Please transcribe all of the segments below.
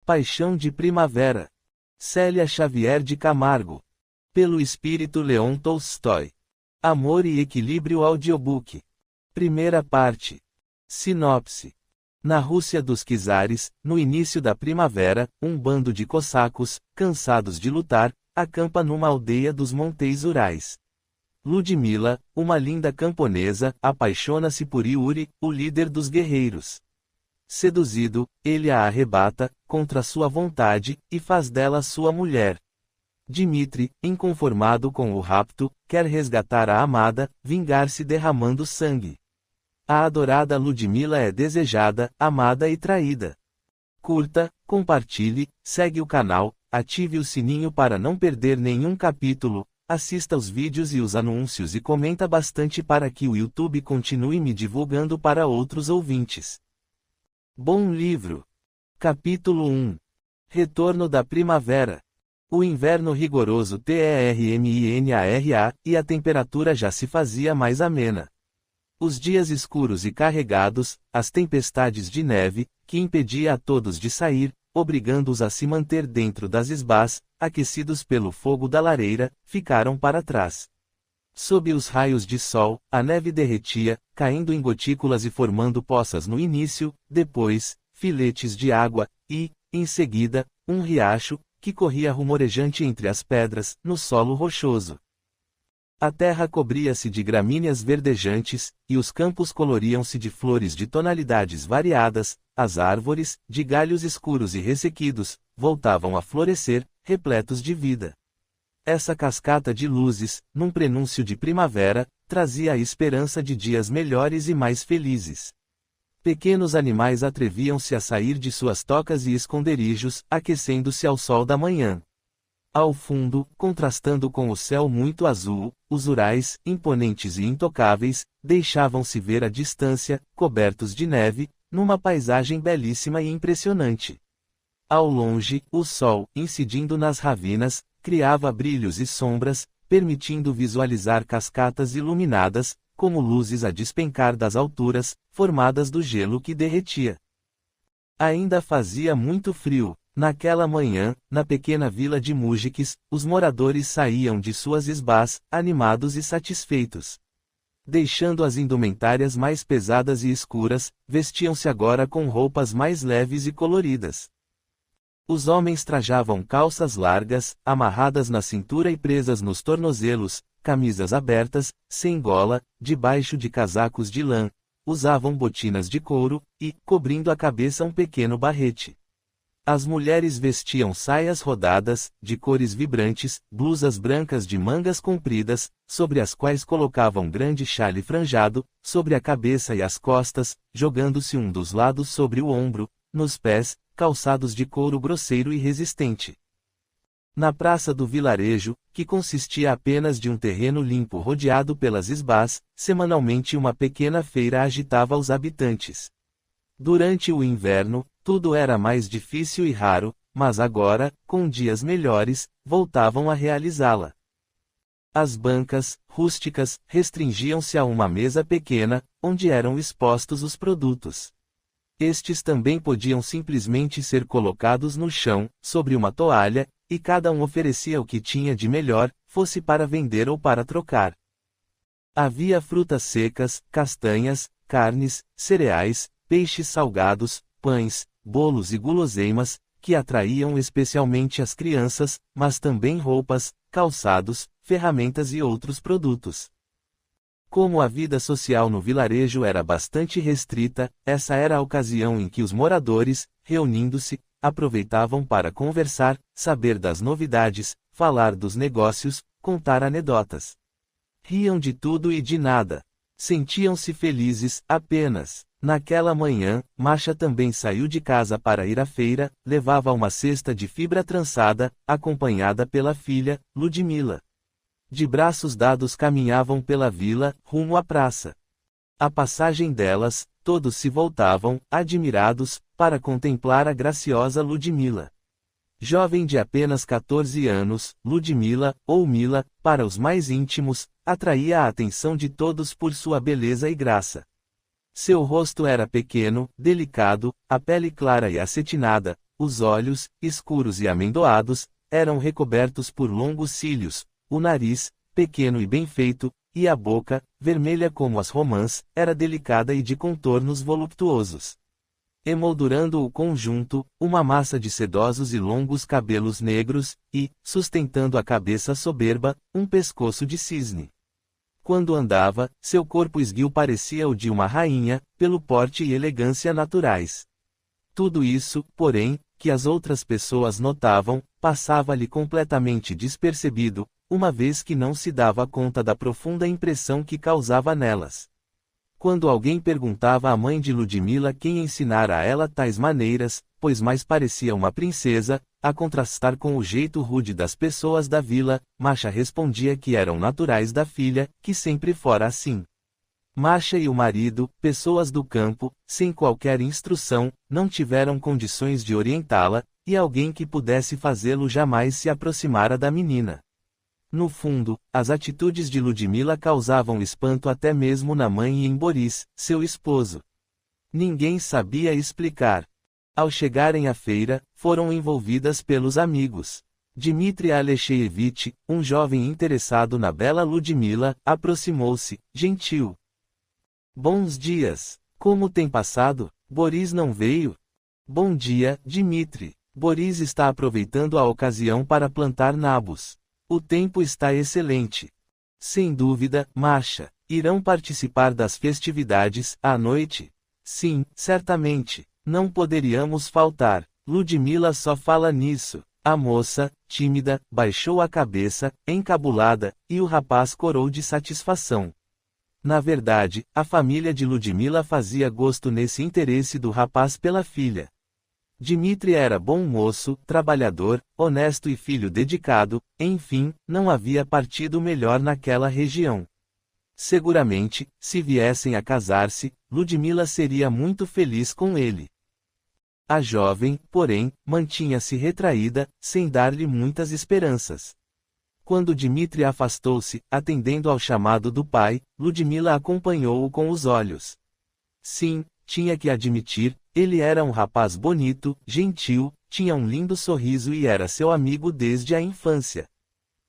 Paixão de Primavera. Célia Xavier de Camargo. Pelo Espírito Leon Tolstói. Amor e Equilíbrio Audiobook. Primeira parte. Sinopse. Na Rússia dos czares, no início da primavera, um bando de cossacos, cansados de lutar, acampa numa aldeia dos Montes Urais. Ludmila, uma linda camponesa, apaixona-se por Yuri, o líder dos guerreiros. Seduzido, ele a arrebata, contra sua vontade, e faz dela sua mulher. Dmitri, inconformado com o rapto, quer resgatar a amada, vingar-se derramando sangue. A adorada Ludmila é desejada, amada e traída. Curta, compartilhe, segue o canal, ative o sininho para não perder nenhum capítulo, assista os vídeos e os anúncios e comenta bastante para que o YouTube continue me divulgando para outros ouvintes. Bom livro. Capítulo 1. Retorno da primavera. O inverno rigoroso terminara, e a temperatura já se fazia mais amena. Os dias escuros e carregados, as tempestades de neve, que impedia a todos de sair, obrigando-os a se manter dentro das isbás, aquecidos pelo fogo da lareira, ficaram para trás. Sob os raios de sol, a neve derretia, caindo em gotículas e formando poças no início, depois, filetes de água, e, em seguida, um riacho, que corria rumorejante entre as pedras, no solo rochoso. A terra cobria-se de gramíneas verdejantes, e os campos coloriam-se de flores de tonalidades variadas, as árvores, de galhos escuros e ressequidos, voltavam a florescer, repletos de vida. Essa cascata de luzes, num prenúncio de primavera, trazia a esperança de dias melhores e mais felizes. Pequenos animais atreviam-se a sair de suas tocas e esconderijos, aquecendo-se ao sol da manhã. Ao fundo, contrastando com o céu muito azul, os Urais, imponentes e intocáveis, deixavam-se ver à distância, cobertos de neve, numa paisagem belíssima e impressionante. Ao longe, o sol, incidindo nas ravinas, criava brilhos e sombras, permitindo visualizar cascatas iluminadas, como luzes a despencar das alturas, formadas do gelo que derretia. Ainda fazia muito frio. Naquela manhã, na pequena vila de Mujikis, os moradores saíam de suas isbás, animados e satisfeitos. Deixando as indumentárias mais pesadas e escuras, vestiam-se agora com roupas mais leves e coloridas. Os homens trajavam calças largas, amarradas na cintura e presas nos tornozelos, camisas abertas, sem gola, debaixo de casacos de lã, usavam botinas de couro, e, cobrindo a cabeça um pequeno barrete. As mulheres vestiam saias rodadas, de cores vibrantes, blusas brancas de mangas compridas, sobre as quais colocavam grande chale franjado, sobre a cabeça e as costas, jogando-se um dos lados sobre o ombro, nos pés, calçados de couro grosseiro e resistente. Na praça do vilarejo, que consistia apenas de um terreno limpo rodeado pelas isbás, semanalmente uma pequena feira agitava os habitantes. Durante o inverno, tudo era mais difícil e raro, mas agora, com dias melhores, voltavam a realizá-la. As bancas, rústicas, restringiam-se a uma mesa pequena, onde eram expostos os produtos. Estes também podiam simplesmente ser colocados no chão, sobre uma toalha, e cada um oferecia o que tinha de melhor, fosse para vender ou para trocar. Havia frutas secas, castanhas, carnes, cereais, peixes salgados, pães, bolos e guloseimas, que atraíam especialmente as crianças, mas também roupas, calçados, ferramentas e outros produtos. Como a vida social no vilarejo era bastante restrita, essa era a ocasião em que os moradores, reunindo-se, aproveitavam para conversar, saber das novidades, falar dos negócios, contar anedotas. Riam de tudo e de nada. Sentiam-se felizes, apenas. Naquela manhã, Masha também saiu de casa para ir à feira, levava uma cesta de fibra trançada, acompanhada pela filha, Ludmila. De braços dados caminhavam pela vila, rumo à praça. À passagem delas, todos se voltavam, admirados, para contemplar a graciosa Ludmila. Jovem de apenas 14 anos, Ludmila, ou Mila, para os mais íntimos, atraía a atenção de todos por sua beleza e graça. Seu rosto era pequeno, delicado, a pele clara e acetinada, os olhos, escuros e amendoados, eram recobertos por longos cílios, o nariz, pequeno e bem feito, e a boca, vermelha como as romãs, era delicada e de contornos voluptuosos. Emoldurando o conjunto, uma massa de sedosos e longos cabelos negros, e, sustentando a cabeça soberba, um pescoço de cisne. Quando andava, seu corpo esguio parecia o de uma rainha, pelo porte e elegância naturais. Tudo isso, porém, que as outras pessoas notavam, passava-lhe completamente despercebido, uma vez que não se dava conta da profunda impressão que causava nelas. Quando alguém perguntava à mãe de Ludmila quem ensinara a ela tais maneiras, pois mais parecia uma princesa, a contrastar com o jeito rude das pessoas da vila, Masha respondia que eram naturais da filha, que sempre fora assim. Masha e o marido, pessoas do campo, sem qualquer instrução, não tiveram condições de orientá-la, e alguém que pudesse fazê-lo jamais se aproximara da menina. No fundo, as atitudes de Ludmila causavam espanto até mesmo na mãe e em Boris, seu esposo. Ninguém sabia explicar. Ao chegarem à feira, foram envolvidas pelos amigos. Dmitri Alexeyevich, um jovem interessado na bela Ludmila, aproximou-se, gentil. Bons dias. Como tem passado? Boris não veio? Bom dia, Dmitri. Boris está aproveitando a ocasião para plantar nabos. O tempo está excelente. Sem dúvida, Masha. Irão participar das festividades, à noite? Sim, certamente. Não poderíamos faltar. Ludmila só fala nisso. A moça, tímida, baixou a cabeça, encabulada, e o rapaz corou de satisfação. Na verdade, a família de Ludmila fazia gosto nesse interesse do rapaz pela filha. Dmitri era bom moço, trabalhador, honesto e filho dedicado, enfim, não havia partido melhor naquela região. Seguramente, se viessem a casar-se, Ludmila seria muito feliz com ele. A jovem, porém, mantinha-se retraída, sem dar-lhe muitas esperanças. Quando Dmitri afastou-se, atendendo ao chamado do pai, Ludmila acompanhou-o com os olhos. Sim, tinha que admitir, ele era um rapaz bonito, gentil, tinha um lindo sorriso e era seu amigo desde a infância.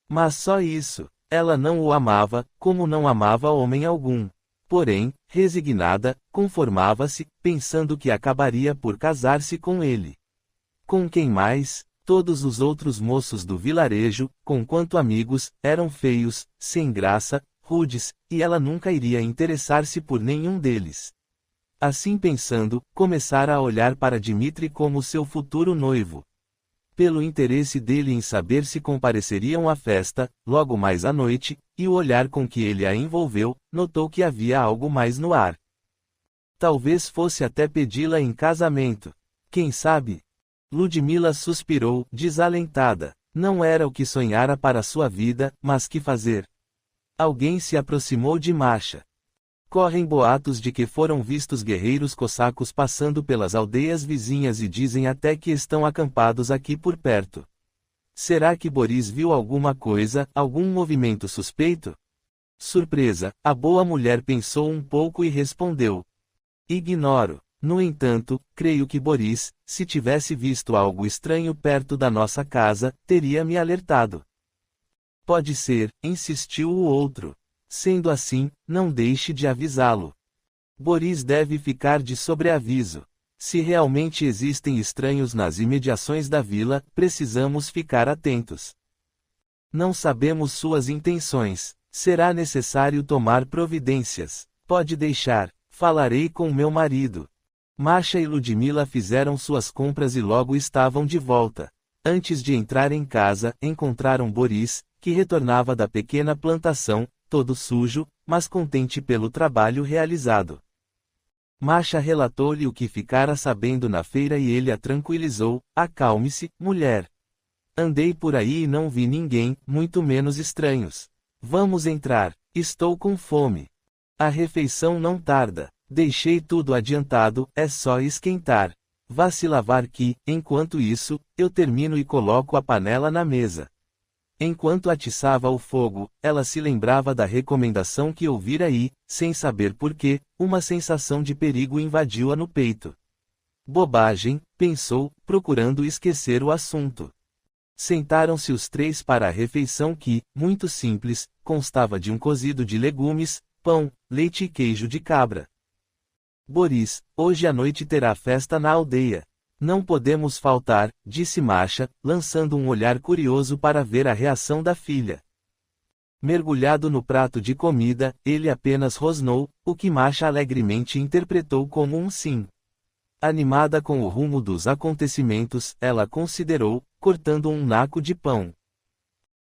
Mas só isso, ela não o amava, como não amava homem algum. Porém, resignada, conformava-se, pensando que acabaria por casar-se com ele. Com quem mais? Todos os outros moços do vilarejo, conquanto amigos, eram feios, sem graça, rudes, e ela nunca iria interessar-se por nenhum deles. Assim pensando, começara a olhar para Dmitri como seu futuro noivo. Pelo interesse dele em saber se compareceriam à festa, logo mais à noite, e o olhar com que ele a envolveu, notou que havia algo mais no ar. Talvez fosse até pedi-la em casamento. Quem sabe? Ludmila suspirou, desalentada. Não era o que sonhara para sua vida, mas que fazer? Alguém se aproximou de Masha. Correm boatos de que foram vistos guerreiros cossacos passando pelas aldeias vizinhas e dizem até que estão acampados aqui por perto. Será que Boris viu alguma coisa, algum movimento suspeito? Surpresa, a boa mulher pensou um pouco e respondeu. Ignoro. No entanto, creio que Boris, se tivesse visto algo estranho perto da nossa casa, teria me alertado. Pode ser, insistiu o outro. Sendo assim, não deixe de avisá-lo. Boris deve ficar de sobreaviso. Se realmente existem estranhos nas imediações da vila, precisamos ficar atentos. Não sabemos suas intenções. Será necessário tomar providências. Pode deixar. Falarei com meu marido. Masha e Ludmila fizeram suas compras e logo estavam de volta. Antes de entrar em casa, encontraram Boris, que retornava da pequena plantação, todo sujo, mas contente pelo trabalho realizado. Masha relatou-lhe o que ficara sabendo na feira e ele a tranquilizou. Acalme-se, mulher. Andei por aí e não vi ninguém, muito menos estranhos. Vamos entrar. Estou com fome. A refeição não tarda. Deixei tudo adiantado, é só esquentar. Vá se lavar que, enquanto isso, eu termino e coloco a panela na mesa. Enquanto atiçava o fogo, ela se lembrava da recomendação que ouvira e, sem saber porquê, uma sensação de perigo invadiu-a no peito. Bobagem, pensou, procurando esquecer o assunto. Sentaram-se os três para a refeição que, muito simples, constava de um cozido de legumes, pão, leite e queijo de cabra. Boris, hoje à noite terá festa na aldeia. Não podemos faltar, disse Masha, lançando um olhar curioso para ver a reação da filha. Mergulhado no prato de comida, ele apenas rosnou, o que Masha alegremente interpretou como um sim. Animada com o rumo dos acontecimentos, ela considerou, cortando um naco de pão.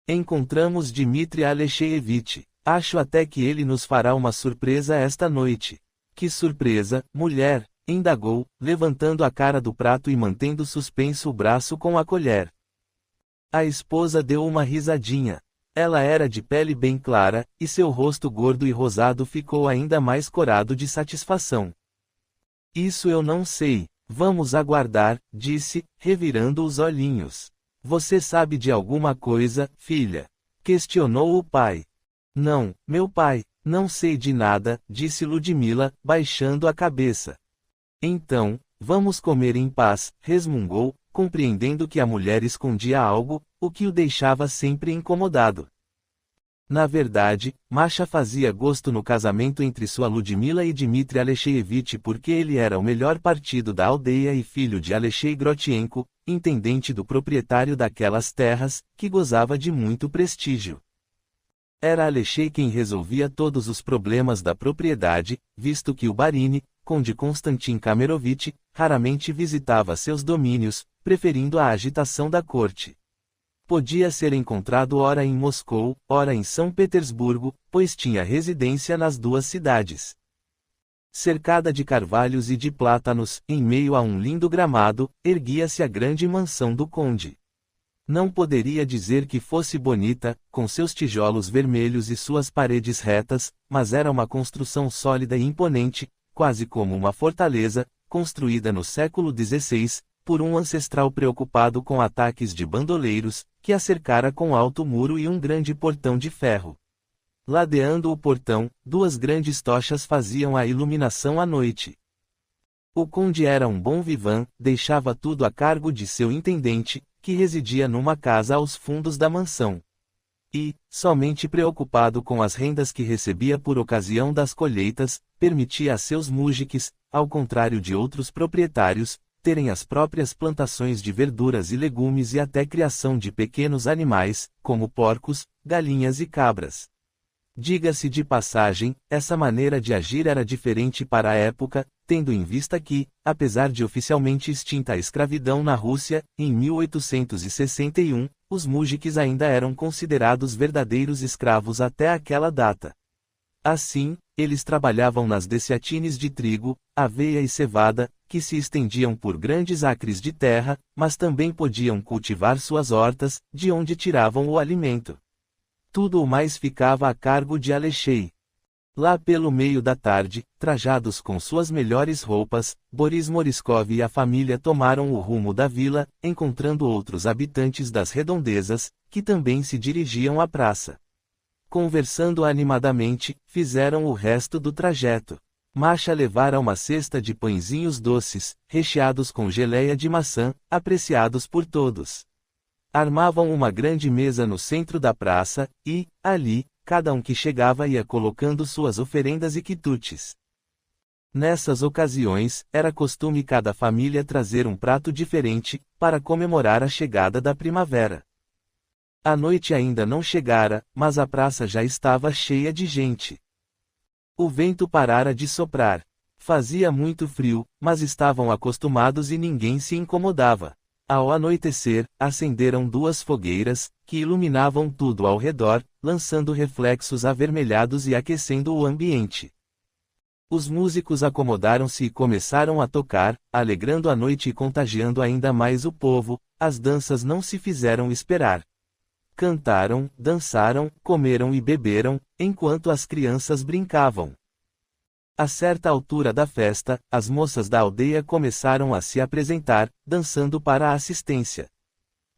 Encontramos Dmitri Alexeyevich. Acho até que ele nos fará uma surpresa esta noite. Que surpresa, mulher? Indagou, levantando a cara do prato e mantendo suspenso o braço com a colher. A esposa deu uma risadinha. Ela era de pele bem clara, e seu rosto gordo e rosado ficou ainda mais corado de satisfação. Isso eu não sei. Vamos aguardar, disse, revirando os olhinhos. Você sabe de alguma coisa, filha? Questionou o pai. Não, meu pai, não sei de nada, disse Ludmila, baixando a cabeça. Então, vamos comer em paz, resmungou, compreendendo que a mulher escondia algo, o que o deixava sempre incomodado. Na verdade, Masha fazia gosto no casamento entre sua Ludmila e Dmitri Alexeyevich porque ele era o melhor partido da aldeia e filho de Alexei Grotienko, intendente do proprietário daquelas terras, que gozava de muito prestígio. Era Alexei quem resolvia todos os problemas da propriedade, visto que o Barini, conde Konstantin Kamerovich, raramente visitava seus domínios, preferindo a agitação da corte. Podia ser encontrado ora em Moscou, ora em São Petersburgo, pois tinha residência nas duas cidades. Cercada de carvalhos e de plátanos, em meio a um lindo gramado, erguia-se a grande mansão do conde. Não poderia dizer que fosse bonita, com seus tijolos vermelhos e suas paredes retas, mas era uma construção sólida e imponente, quase como uma fortaleza, construída no século XVI, por um ancestral preocupado com ataques de bandoleiros, que a cercara com alto muro e um grande portão de ferro. Ladeando o portão, duas grandes tochas faziam a iluminação à noite. O conde era um bom vivant, deixava tudo a cargo de seu intendente, que residia numa casa aos fundos da mansão. E, somente preocupado com as rendas que recebia por ocasião das colheitas, permitia a seus mujiques, ao contrário de outros proprietários, terem as próprias plantações de verduras e legumes e até criação de pequenos animais, como porcos, galinhas e cabras. Diga-se de passagem, essa maneira de agir era diferente para a época, tendo em vista que, apesar de oficialmente extinta a escravidão na Rússia, em 1861, os mujiques ainda eram considerados verdadeiros escravos até aquela data. Assim, eles trabalhavam nas desiatines de trigo, aveia e cevada, que se estendiam por grandes acres de terra, mas também podiam cultivar suas hortas, de onde tiravam o alimento. Tudo o mais ficava a cargo de Alexei. Lá pelo meio da tarde, trajados com suas melhores roupas, Boris Moriscov e a família tomaram o rumo da vila, encontrando outros habitantes das redondezas, que também se dirigiam à praça. Conversando animadamente, fizeram o resto do trajeto. Masha levara uma cesta de pãezinhos doces, recheados com geleia de maçã, apreciados por todos. Armavam uma grande mesa no centro da praça, e, ali, cada um que chegava ia colocando suas oferendas e quitutes. Nessas ocasiões, era costume cada família trazer um prato diferente, para comemorar a chegada da primavera. A noite ainda não chegara, mas a praça já estava cheia de gente. O vento parara de soprar. Fazia muito frio, mas estavam acostumados e ninguém se incomodava. Ao anoitecer, acenderam duas fogueiras, que iluminavam tudo ao redor, lançando reflexos avermelhados e aquecendo o ambiente. Os músicos acomodaram-se e começaram a tocar, alegrando a noite e contagiando ainda mais o povo. As danças não se fizeram esperar. Cantaram, dançaram, comeram e beberam, enquanto as crianças brincavam. A certa altura da festa, as moças da aldeia começaram a se apresentar, dançando para a assistência.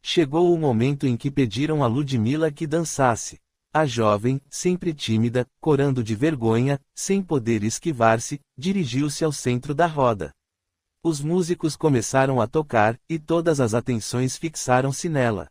Chegou o momento em que pediram a Ludmila que dançasse. A jovem, sempre tímida, corando de vergonha, sem poder esquivar-se, dirigiu-se ao centro da roda. Os músicos começaram a tocar, e todas as atenções fixaram-se nela.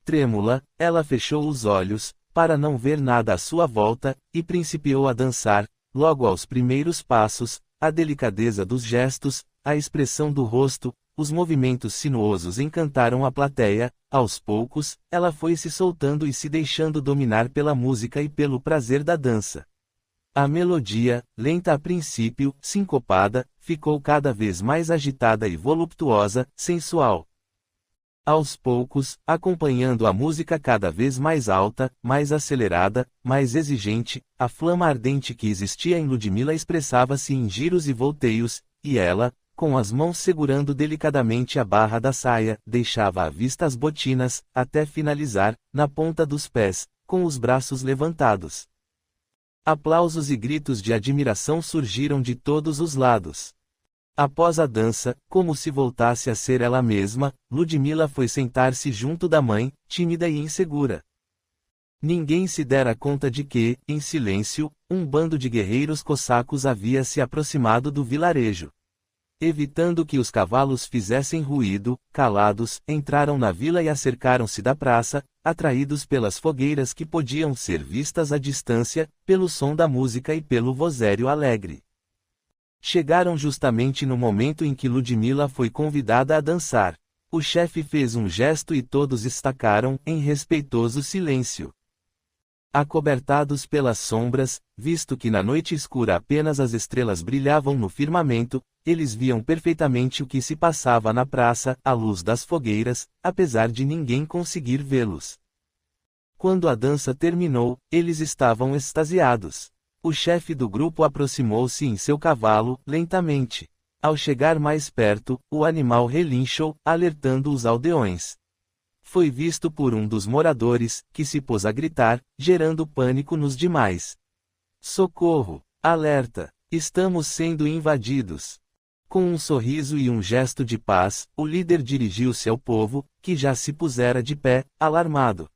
Trêmula, ela fechou os olhos, para não ver nada à sua volta, e principiou a dançar, logo aos primeiros passos, a delicadeza dos gestos, a expressão do rosto, os movimentos sinuosos encantaram a plateia. Aos poucos, ela foi se soltando e se deixando dominar pela música e pelo prazer da dança. A melodia, lenta a princípio, sincopada, ficou cada vez mais agitada e voluptuosa, sensual. Aos poucos, acompanhando a música cada vez mais alta, mais acelerada, mais exigente, a flama ardente que existia em Ludmila expressava-se em giros e volteios, e ela, com as mãos segurando delicadamente a barra da saia, deixava à vista as botinas, até finalizar, na ponta dos pés, com os braços levantados. Aplausos e gritos de admiração surgiram de todos os lados. Após a dança, como se voltasse a ser ela mesma, Ludmila foi sentar-se junto da mãe, tímida e insegura. Ninguém se dera conta de que, em silêncio, um bando de guerreiros cossacos havia se aproximado do vilarejo. Evitando que os cavalos fizessem ruído, calados, entraram na vila e acercaram-se da praça, atraídos pelas fogueiras que podiam ser vistas à distância, pelo som da música e pelo vozerio alegre. Chegaram justamente no momento em que Ludmila foi convidada a dançar. O chefe fez um gesto e todos estacaram, em respeitoso silêncio. Acobertados pelas sombras, visto que na noite escura apenas as estrelas brilhavam no firmamento, eles viam perfeitamente o que se passava na praça, à luz das fogueiras, apesar de ninguém conseguir vê-los. Quando a dança terminou, eles estavam extasiados. O chefe do grupo aproximou-se em seu cavalo, lentamente. Ao chegar mais perto, o animal relinchou, alertando os aldeões. Foi visto por um dos moradores, que se pôs a gritar, gerando pânico nos demais. Socorro! Alerta! Estamos sendo invadidos! Com um sorriso e um gesto de paz, o líder dirigiu-se ao povo, que já se pusera de pé, alarmado.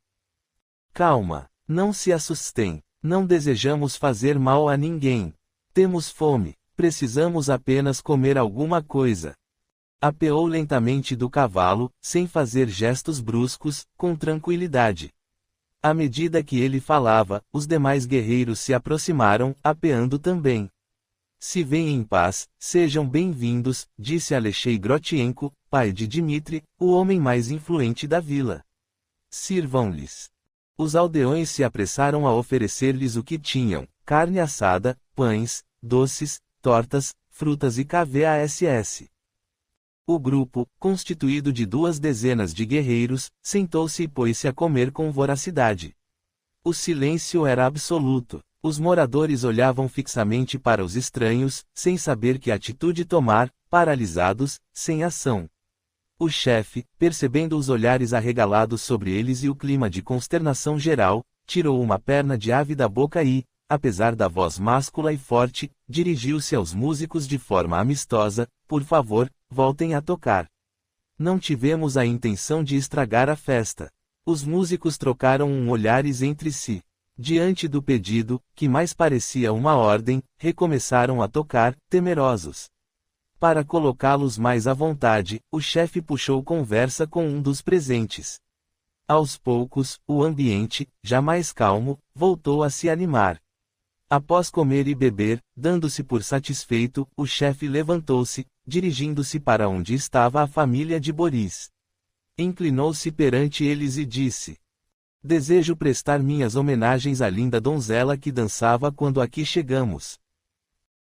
Calma! Não se assustem! Não desejamos fazer mal a ninguém. Temos fome. Precisamos apenas comer alguma coisa. Apeou lentamente do cavalo, sem fazer gestos bruscos, com tranquilidade. À medida que ele falava, os demais guerreiros se aproximaram, apeando também. Se vêm em paz, sejam bem-vindos, disse Alexei Grotienko, pai de Dmitri, o homem mais influente da vila. Sirvam-lhes. Os aldeões se apressaram a oferecer-lhes o que tinham: carne assada, pães, doces, tortas, frutas e kvass. O grupo, constituído de 2 dezenas de guerreiros, sentou-se e pôs-se a comer com voracidade. O silêncio era absoluto. Os moradores olhavam fixamente para os estranhos, sem saber que atitude tomar, paralisados, sem ação. O chefe, percebendo os olhares arregalados sobre eles e o clima de consternação geral, tirou uma perna de ave da boca e, apesar da voz máscula e forte, dirigiu-se aos músicos de forma amistosa: por favor, voltem a tocar. Não tivemos a intenção de estragar a festa. Os músicos trocaram olhares entre si. Diante do pedido, que mais parecia uma ordem, recomeçaram a tocar, temerosos. Para colocá-los mais à vontade, o chefe puxou conversa com um dos presentes. Aos poucos, o ambiente, já mais calmo, voltou a se animar. Após comer e beber, dando-se por satisfeito, o chefe levantou-se, dirigindo-se para onde estava a família de Boris. Inclinou-se perante eles e disse: Desejo prestar minhas homenagens à linda donzela que dançava quando aqui chegamos.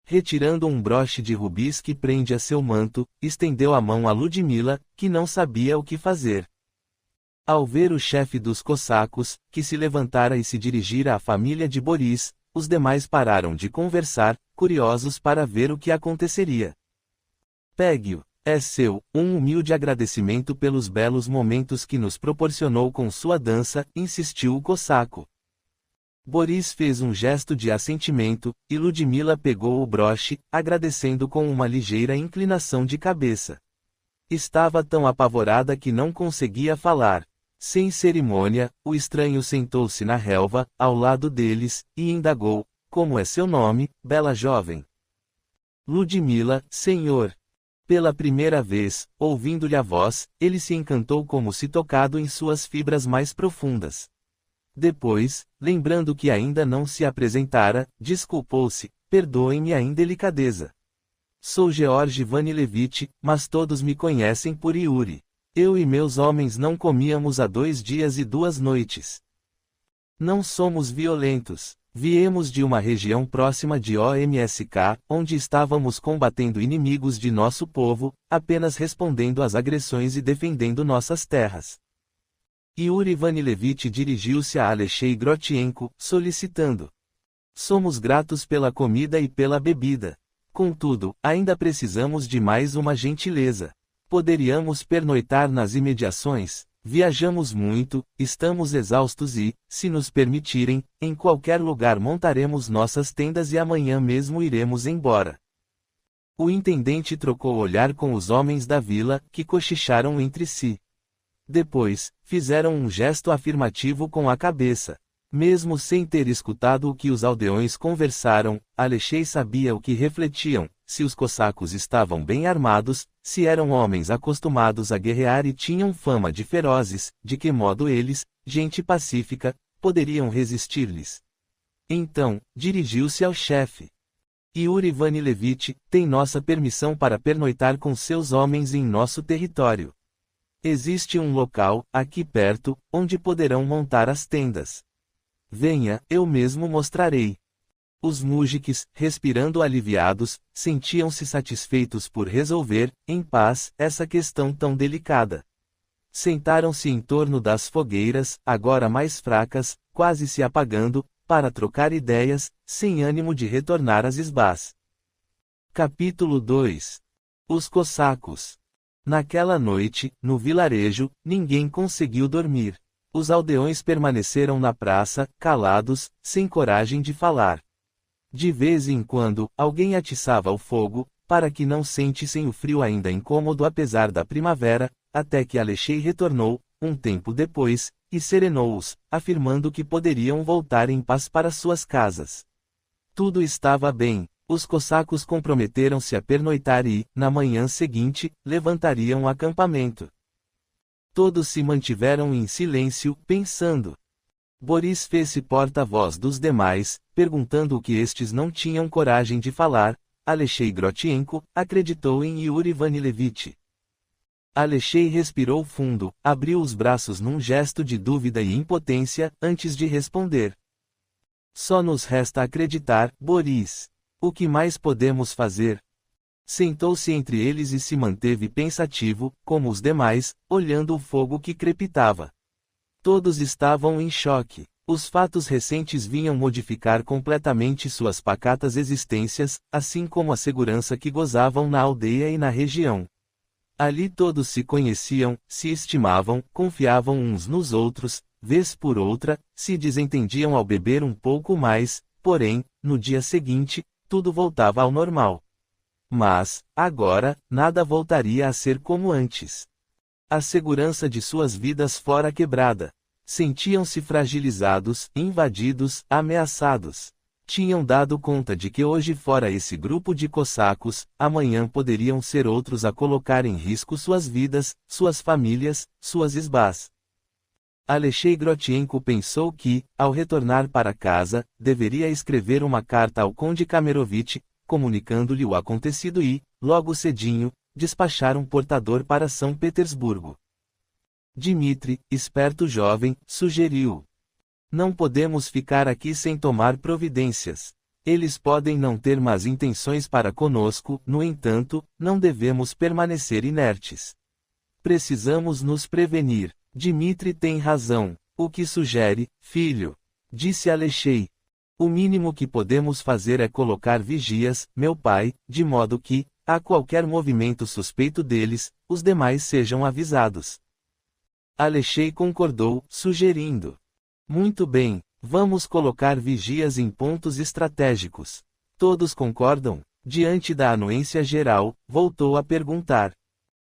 Retirando um broche de rubis que prende a seu manto, estendeu a mão a Ludmila, que não sabia o que fazer. Ao ver o chefe dos cossacos, que se levantara e se dirigira à família de Boris, os demais pararam de conversar, curiosos para ver o que aconteceria. Pegue-o, é seu, um humilde agradecimento pelos belos momentos que nos proporcionou com sua dança, insistiu o cossaco. Boris fez um gesto de assentimento, e Ludmila pegou o broche, agradecendo com uma ligeira inclinação de cabeça. Estava tão apavorada que não conseguia falar. Sem cerimônia, o estranho sentou-se na relva, ao lado deles, e indagou: como é seu nome, bela jovem? Ludmila, senhor. Pela primeira vez, ouvindo-lhe a voz, ele se encantou como se tocado em suas fibras mais profundas. Depois, lembrando que ainda não se apresentara, desculpou-se: perdoem-me a indelicadeza. Sou George Vanilevich, mas todos me conhecem por Yuri. Eu e meus homens não comíamos há 2 dias e 2 noites. Não somos violentos. Viemos de uma região próxima de OMSK, onde estávamos combatendo inimigos de nosso povo, apenas respondendo às agressões e defendendo nossas terras. Yuri Vanilevich dirigiu-se a Alexei Grotienko, solicitando: somos gratos pela comida e pela bebida. Contudo, ainda precisamos de mais uma gentileza. Poderíamos pernoitar nas imediações? Viajamos muito, estamos exaustos e, se nos permitirem, em qualquer lugar montaremos nossas tendas e amanhã mesmo iremos embora. O intendente trocou olhar com os homens da vila, que cochicharam entre si. Depois, fizeram um gesto afirmativo com a cabeça. Mesmo sem ter escutado o que os aldeões conversaram, Alexei sabia o que refletiam: se os cossacos estavam bem armados, se eram homens acostumados a guerrear e tinham fama de ferozes, de que modo eles, gente pacífica, poderiam resistir-lhes? Então, dirigiu-se ao chefe. Yuri Vanilevich, tem nossa permissão para pernoitar com seus homens em nosso território. Existe um local, aqui perto, onde poderão montar as tendas. Venha, eu mesmo mostrarei. Os mujiks, respirando aliviados, sentiam-se satisfeitos por resolver, em paz, essa questão tão delicada. Sentaram-se em torno das fogueiras, agora mais fracas, quase se apagando, para trocar ideias, sem ânimo de retornar às isbás. Capítulo 2. Os cossacos. Naquela noite, no vilarejo, ninguém conseguiu dormir. Os aldeões permaneceram na praça, calados, sem coragem de falar. De vez em quando, alguém atiçava o fogo, para que não sentissem o frio ainda incômodo apesar da primavera, até que Alexei retornou, um tempo depois, e serenou-os, afirmando que poderiam voltar em paz para suas casas. Tudo estava bem. Os cossacos comprometeram-se a pernoitar e, na manhã seguinte, levantariam o acampamento. Todos se mantiveram em silêncio, pensando. Boris fez-se porta-voz dos demais, perguntando o que estes não tinham coragem de falar. Alexei Grotienko acreditou em Yuri Vanilevich. Alexei respirou fundo, abriu os braços num gesto de dúvida e impotência, antes de responder. Só nos resta acreditar, Boris. O que mais podemos fazer? Sentou-se entre eles e se manteve pensativo, como os demais, olhando o fogo que crepitava. Todos estavam em choque. Os fatos recentes vinham modificar completamente suas pacatas existências, assim como a segurança que gozavam na aldeia e na região. Ali todos se conheciam, se estimavam, confiavam uns nos outros, vez por outra, se desentendiam ao beber um pouco mais, porém, no dia seguinte, tudo voltava ao normal. Mas, agora, nada voltaria a ser como antes. A segurança de suas vidas fora quebrada. Sentiam-se fragilizados, invadidos, ameaçados. Tinham dado conta de que hoje fora esse grupo de cossacos, amanhã poderiam ser outros a colocar em risco suas vidas, suas famílias, suas isbás. Alexei Grotienko pensou que, ao retornar para casa, deveria escrever uma carta ao conde Kamerovich, comunicando-lhe o acontecido e, logo cedinho, despachar um portador para São Petersburgo. Dmitri, esperto jovem, sugeriu. Não podemos ficar aqui sem tomar providências. Eles podem não ter más intenções para conosco, no entanto, não devemos permanecer inertes. Precisamos nos prevenir. Dmitri tem razão. O que sugere, filho? Disse Alexei. O mínimo que podemos fazer é colocar vigias, meu pai, de modo que, a qualquer movimento suspeito deles, os demais sejam avisados. Alexei concordou, sugerindo. Muito bem, vamos colocar vigias em pontos estratégicos. Todos concordam? Diante da anuência geral, voltou a perguntar.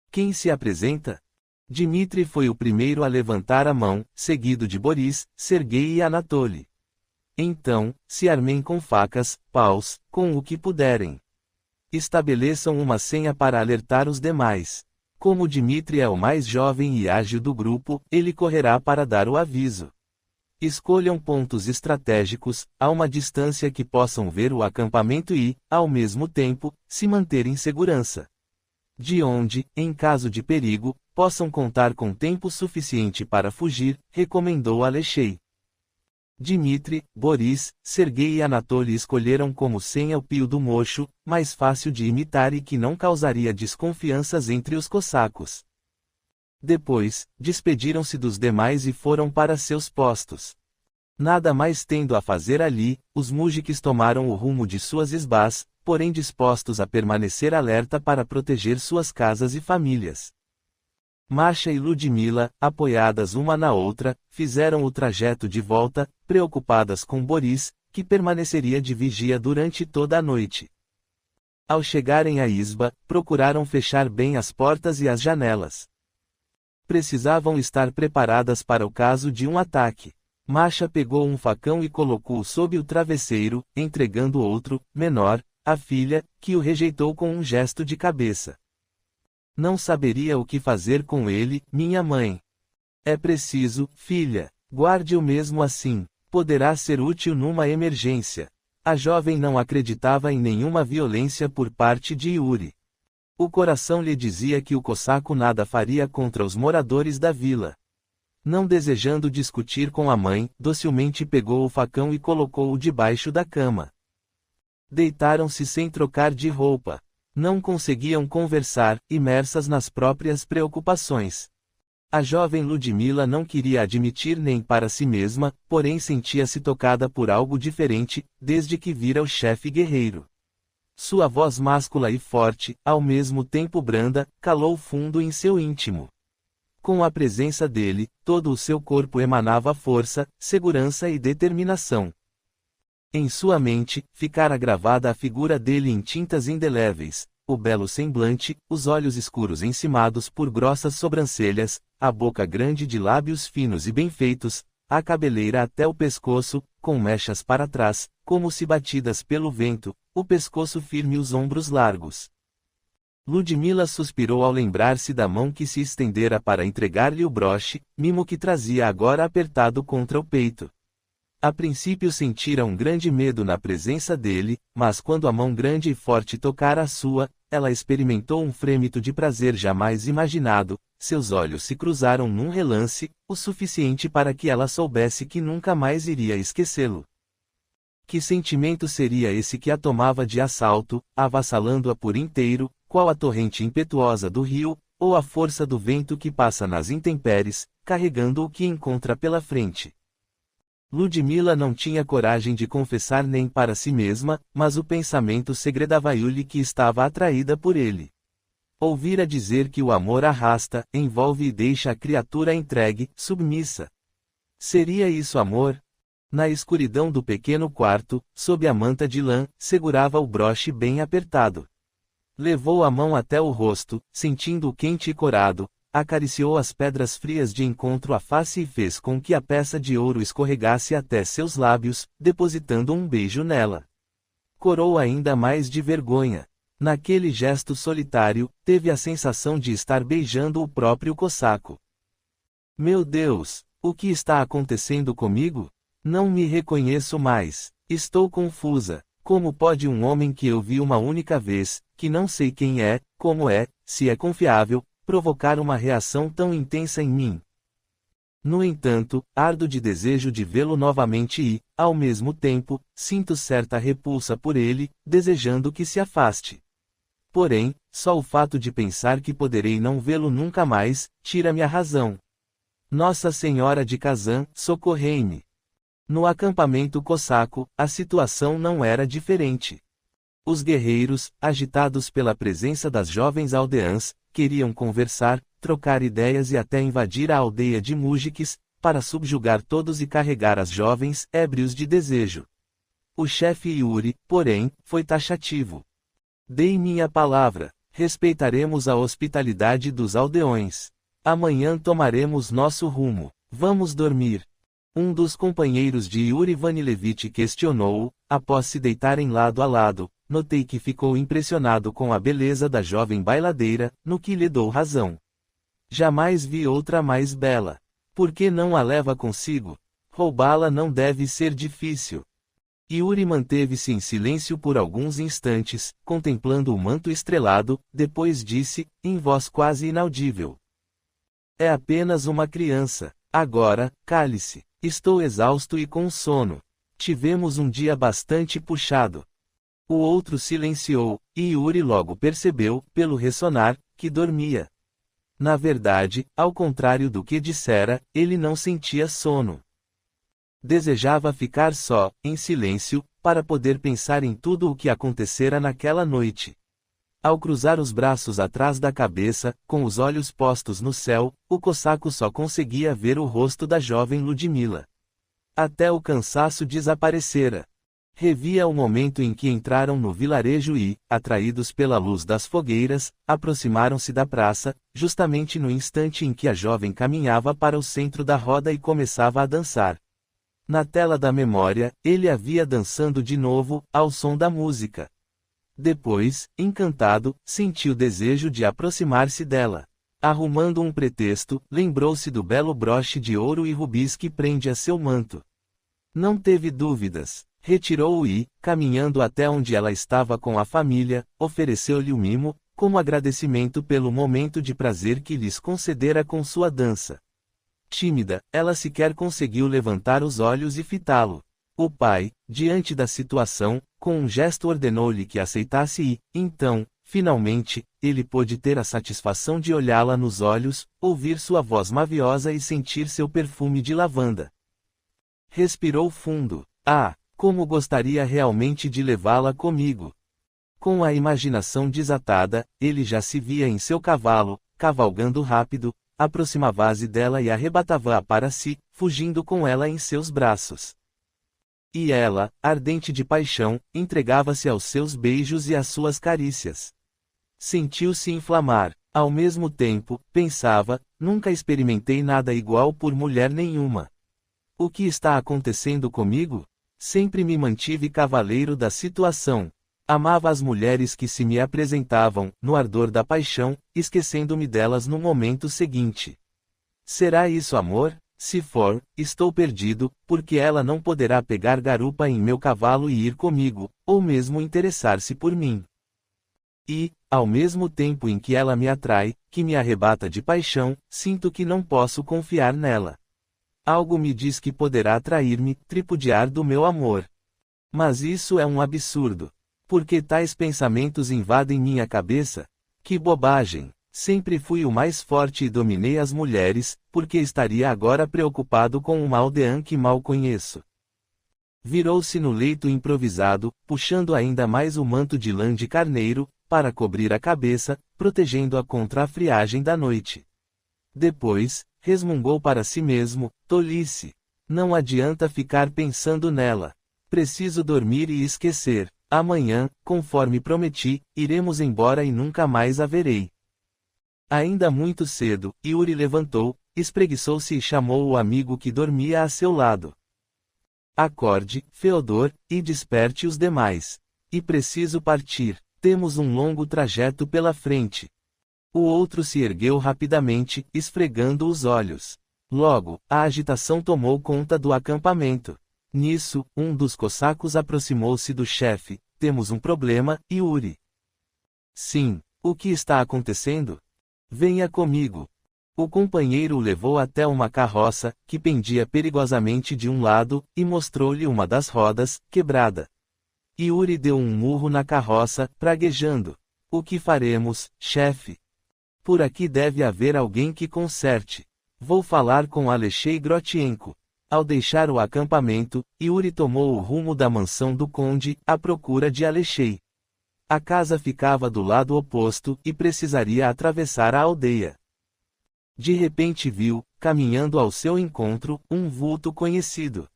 Quem se apresenta? Dmitri foi o primeiro a levantar a mão, seguido de Boris, Serguei e Anatoly. Então, se armem com facas, paus, com o que puderem. Estabeleçam uma senha para alertar os demais. Como Dmitri é o mais jovem e ágil do grupo, ele correrá para dar o aviso. Escolham pontos estratégicos, a uma distância que possam ver o acampamento e, ao mesmo tempo, se manter em segurança. De onde, em caso de perigo, possam contar com tempo suficiente para fugir, recomendou Alexei. Dmitri, Boris, Sergei e Anatoly escolheram como senha o pio do mocho, mais fácil de imitar e que não causaria desconfianças entre os cossacos. Depois, despediram-se dos demais e foram para seus postos. Nada mais tendo a fazer ali, os mujiks tomaram o rumo de suas isbás, porém dispostos a permanecer alerta para proteger suas casas e famílias. Masha e Ludmila, apoiadas uma na outra, fizeram o trajeto de volta, preocupadas com Boris, que permaneceria de vigia durante toda a noite. Ao chegarem à isba, procuraram fechar bem as portas e as janelas. Precisavam estar preparadas para o caso de um ataque. Masha pegou um facão e colocou-o sob o travesseiro, entregando outro, menor, à filha, que o rejeitou com um gesto de cabeça. Não saberia o que fazer com ele, minha mãe. É preciso, filha, guarde-o mesmo assim, poderá ser útil numa emergência. A jovem não acreditava em nenhuma violência por parte de Yuri. O coração lhe dizia que o cossaco nada faria contra os moradores da vila. Não desejando discutir com a mãe, docilmente pegou o facão e colocou-o debaixo da cama. Deitaram-se sem trocar de roupa. Não conseguiam conversar, imersas nas próprias preocupações. A jovem Ludmila não queria admitir nem para si mesma, porém sentia-se tocada por algo diferente, desde que vira o chefe guerreiro. Sua voz máscula e forte, ao mesmo tempo branda, calou fundo em seu íntimo. Com a presença dele, todo o seu corpo emanava força, segurança e determinação. Em sua mente, ficara gravada a figura dele em tintas indeléveis, o belo semblante, os olhos escuros encimados por grossas sobrancelhas, a boca grande de lábios finos e bem feitos, a cabeleira até o pescoço, com mechas para trás, como se batidas pelo vento, o pescoço firme e os ombros largos. Ludmila suspirou ao lembrar-se da mão que se estendera para entregar-lhe o broche, mimo que trazia agora apertado contra o peito. A princípio sentira um grande medo na presença dele, mas quando a mão grande e forte tocara a sua, ela experimentou um frêmito de prazer jamais imaginado, seus olhos se cruzaram num relance, o suficiente para que ela soubesse que nunca mais iria esquecê-lo. Que sentimento seria esse que a tomava de assalto, avassalando-a por inteiro, qual a torrente impetuosa do rio, ou a força do vento que passa nas intempéries, carregando o que encontra pela frente? Ludmila não tinha coragem de confessar nem para si mesma, mas o pensamento segredava-lhe que estava atraída por ele. Ouvira dizer que o amor arrasta, envolve e deixa a criatura entregue, submissa. Seria isso amor? Na escuridão do pequeno quarto, sob a manta de lã, segurava o broche bem apertado. Levou a mão até o rosto, sentindo-o quente e corado, acariciou as pedras frias de encontro à face e fez com que a peça de ouro escorregasse até seus lábios, depositando um beijo nela. Corou ainda mais de vergonha. Naquele gesto solitário, teve a sensação de estar beijando o próprio cossaco. Meu Deus, o que está acontecendo comigo? Não me reconheço mais. Estou confusa. Como pode um homem que eu vi uma única vez, que não sei quem é, como é, se é confiável, provocar uma reação tão intensa em mim? No entanto, ardo de desejo de vê-lo novamente e, ao mesmo tempo, sinto certa repulsa por ele, desejando que se afaste. Porém, só o fato de pensar que poderei não vê-lo nunca mais, tira-me a razão. Nossa Senhora de Kazan, socorrei-me. No acampamento cossaco, a situação não era diferente. Os guerreiros, agitados pela presença das jovens aldeãs, queriam conversar, trocar ideias e até invadir a aldeia de mujiks, para subjugar todos e carregar as jovens, ébrios de desejo. O chefe Yuri, porém, foi taxativo. Dei minha palavra, respeitaremos a hospitalidade dos aldeões. Amanhã tomaremos nosso rumo. Vamos dormir. Um dos companheiros de Yuri Vanilevich questionou-o, após se deitarem lado a lado, notei que ficou impressionado com a beleza da jovem bailadeira, no que lhe dou razão. Jamais vi outra mais bela. Por que não a leva consigo? Roubá-la não deve ser difícil. Yuri manteve-se em silêncio por alguns instantes, contemplando o manto estrelado, depois disse, em voz quase inaudível: é apenas uma criança. Agora, cale-se. Estou exausto e com sono. Tivemos um dia bastante puxado. O outro silenciou, e Yuri logo percebeu, pelo ressonar, que dormia. Na verdade, ao contrário do que dissera, ele não sentia sono. Desejava ficar só, em silêncio, para poder pensar em tudo o que acontecera naquela noite. Ao cruzar os braços atrás da cabeça, com os olhos postos no céu, o cosaco só conseguia ver o rosto da jovem Ludmila. Até o cansaço desaparecera. Revia o momento em que entraram no vilarejo e, atraídos pela luz das fogueiras, aproximaram-se da praça, justamente no instante em que a jovem caminhava para o centro da roda e começava a dançar. Na tela da memória, ele a via dançando de novo, ao som da música. Depois, encantado, sentiu desejo de aproximar-se dela. Arrumando um pretexto, lembrou-se do belo broche de ouro e rubis que prende a seu manto. Não teve dúvidas. Retirou-o e, caminhando até onde ela estava com a família, ofereceu-lhe o mimo, como agradecimento pelo momento de prazer que lhes concedera com sua dança. Tímida, ela sequer conseguiu levantar os olhos e fitá-lo. O pai, diante da situação, com um gesto ordenou-lhe que aceitasse e, então, finalmente, ele pôde ter a satisfação de olhá-la nos olhos, ouvir sua voz maviosa e sentir seu perfume de lavanda. Respirou fundo. Ah! Como gostaria realmente de levá-la comigo. Com a imaginação desatada, ele já se via em seu cavalo, cavalgando rápido, aproximava-se dela e arrebatava-a para si, fugindo com ela em seus braços. E ela, ardente de paixão, entregava-se aos seus beijos e às suas carícias. Sentiu-se inflamar. Ao mesmo tempo, pensava, nunca experimentei nada igual por mulher nenhuma. O que está acontecendo comigo? Sempre me mantive cavaleiro da situação. Amava as mulheres que se me apresentavam, no ardor da paixão, esquecendo-me delas no momento seguinte. Será isso amor? Se for, estou perdido, porque ela não poderá pegar garupa em meu cavalo e ir comigo, ou mesmo interessar-se por mim. E, ao mesmo tempo em que ela me atrai, que me arrebata de paixão, sinto que não posso confiar nela. Algo me diz que poderá atrair-me, tripudiar do meu amor. Mas isso é um absurdo. Por que tais pensamentos invadem minha cabeça? Que bobagem! Sempre fui o mais forte e dominei as mulheres, porque estaria agora preocupado com uma aldeã que mal conheço. Virou-se no leito improvisado, puxando ainda mais o manto de lã de carneiro, para cobrir a cabeça, protegendo-a contra a friagem da noite. Depois, resmungou para si mesmo, tolice. Não adianta ficar pensando nela. Preciso dormir e esquecer. Amanhã, conforme prometi, iremos embora e nunca mais a verei. Ainda muito cedo, Yuri levantou, espreguiçou-se e chamou o amigo que dormia a seu lado. Acorde, Feodor, e desperte os demais. E preciso partir. Temos um longo trajeto pela frente. O outro se ergueu rapidamente, esfregando os olhos. Logo, a agitação tomou conta do acampamento. Nisso, um dos cossacos aproximou-se do chefe. Temos um problema, Yuri. Sim, o que está acontecendo? Venha comigo. O companheiro o levou até uma carroça, que pendia perigosamente de um lado, e mostrou-lhe uma das rodas, quebrada. Yuri deu um murro na carroça, praguejando. O que faremos, chefe? Por aqui deve haver alguém que conserte. Vou falar com Alexei Grotienko. Ao deixar o acampamento, Yuri tomou o rumo da mansão do conde, à procura de Alexei. A casa ficava do lado oposto, e precisaria atravessar a aldeia. De repente viu, caminhando ao seu encontro, um vulto conhecido.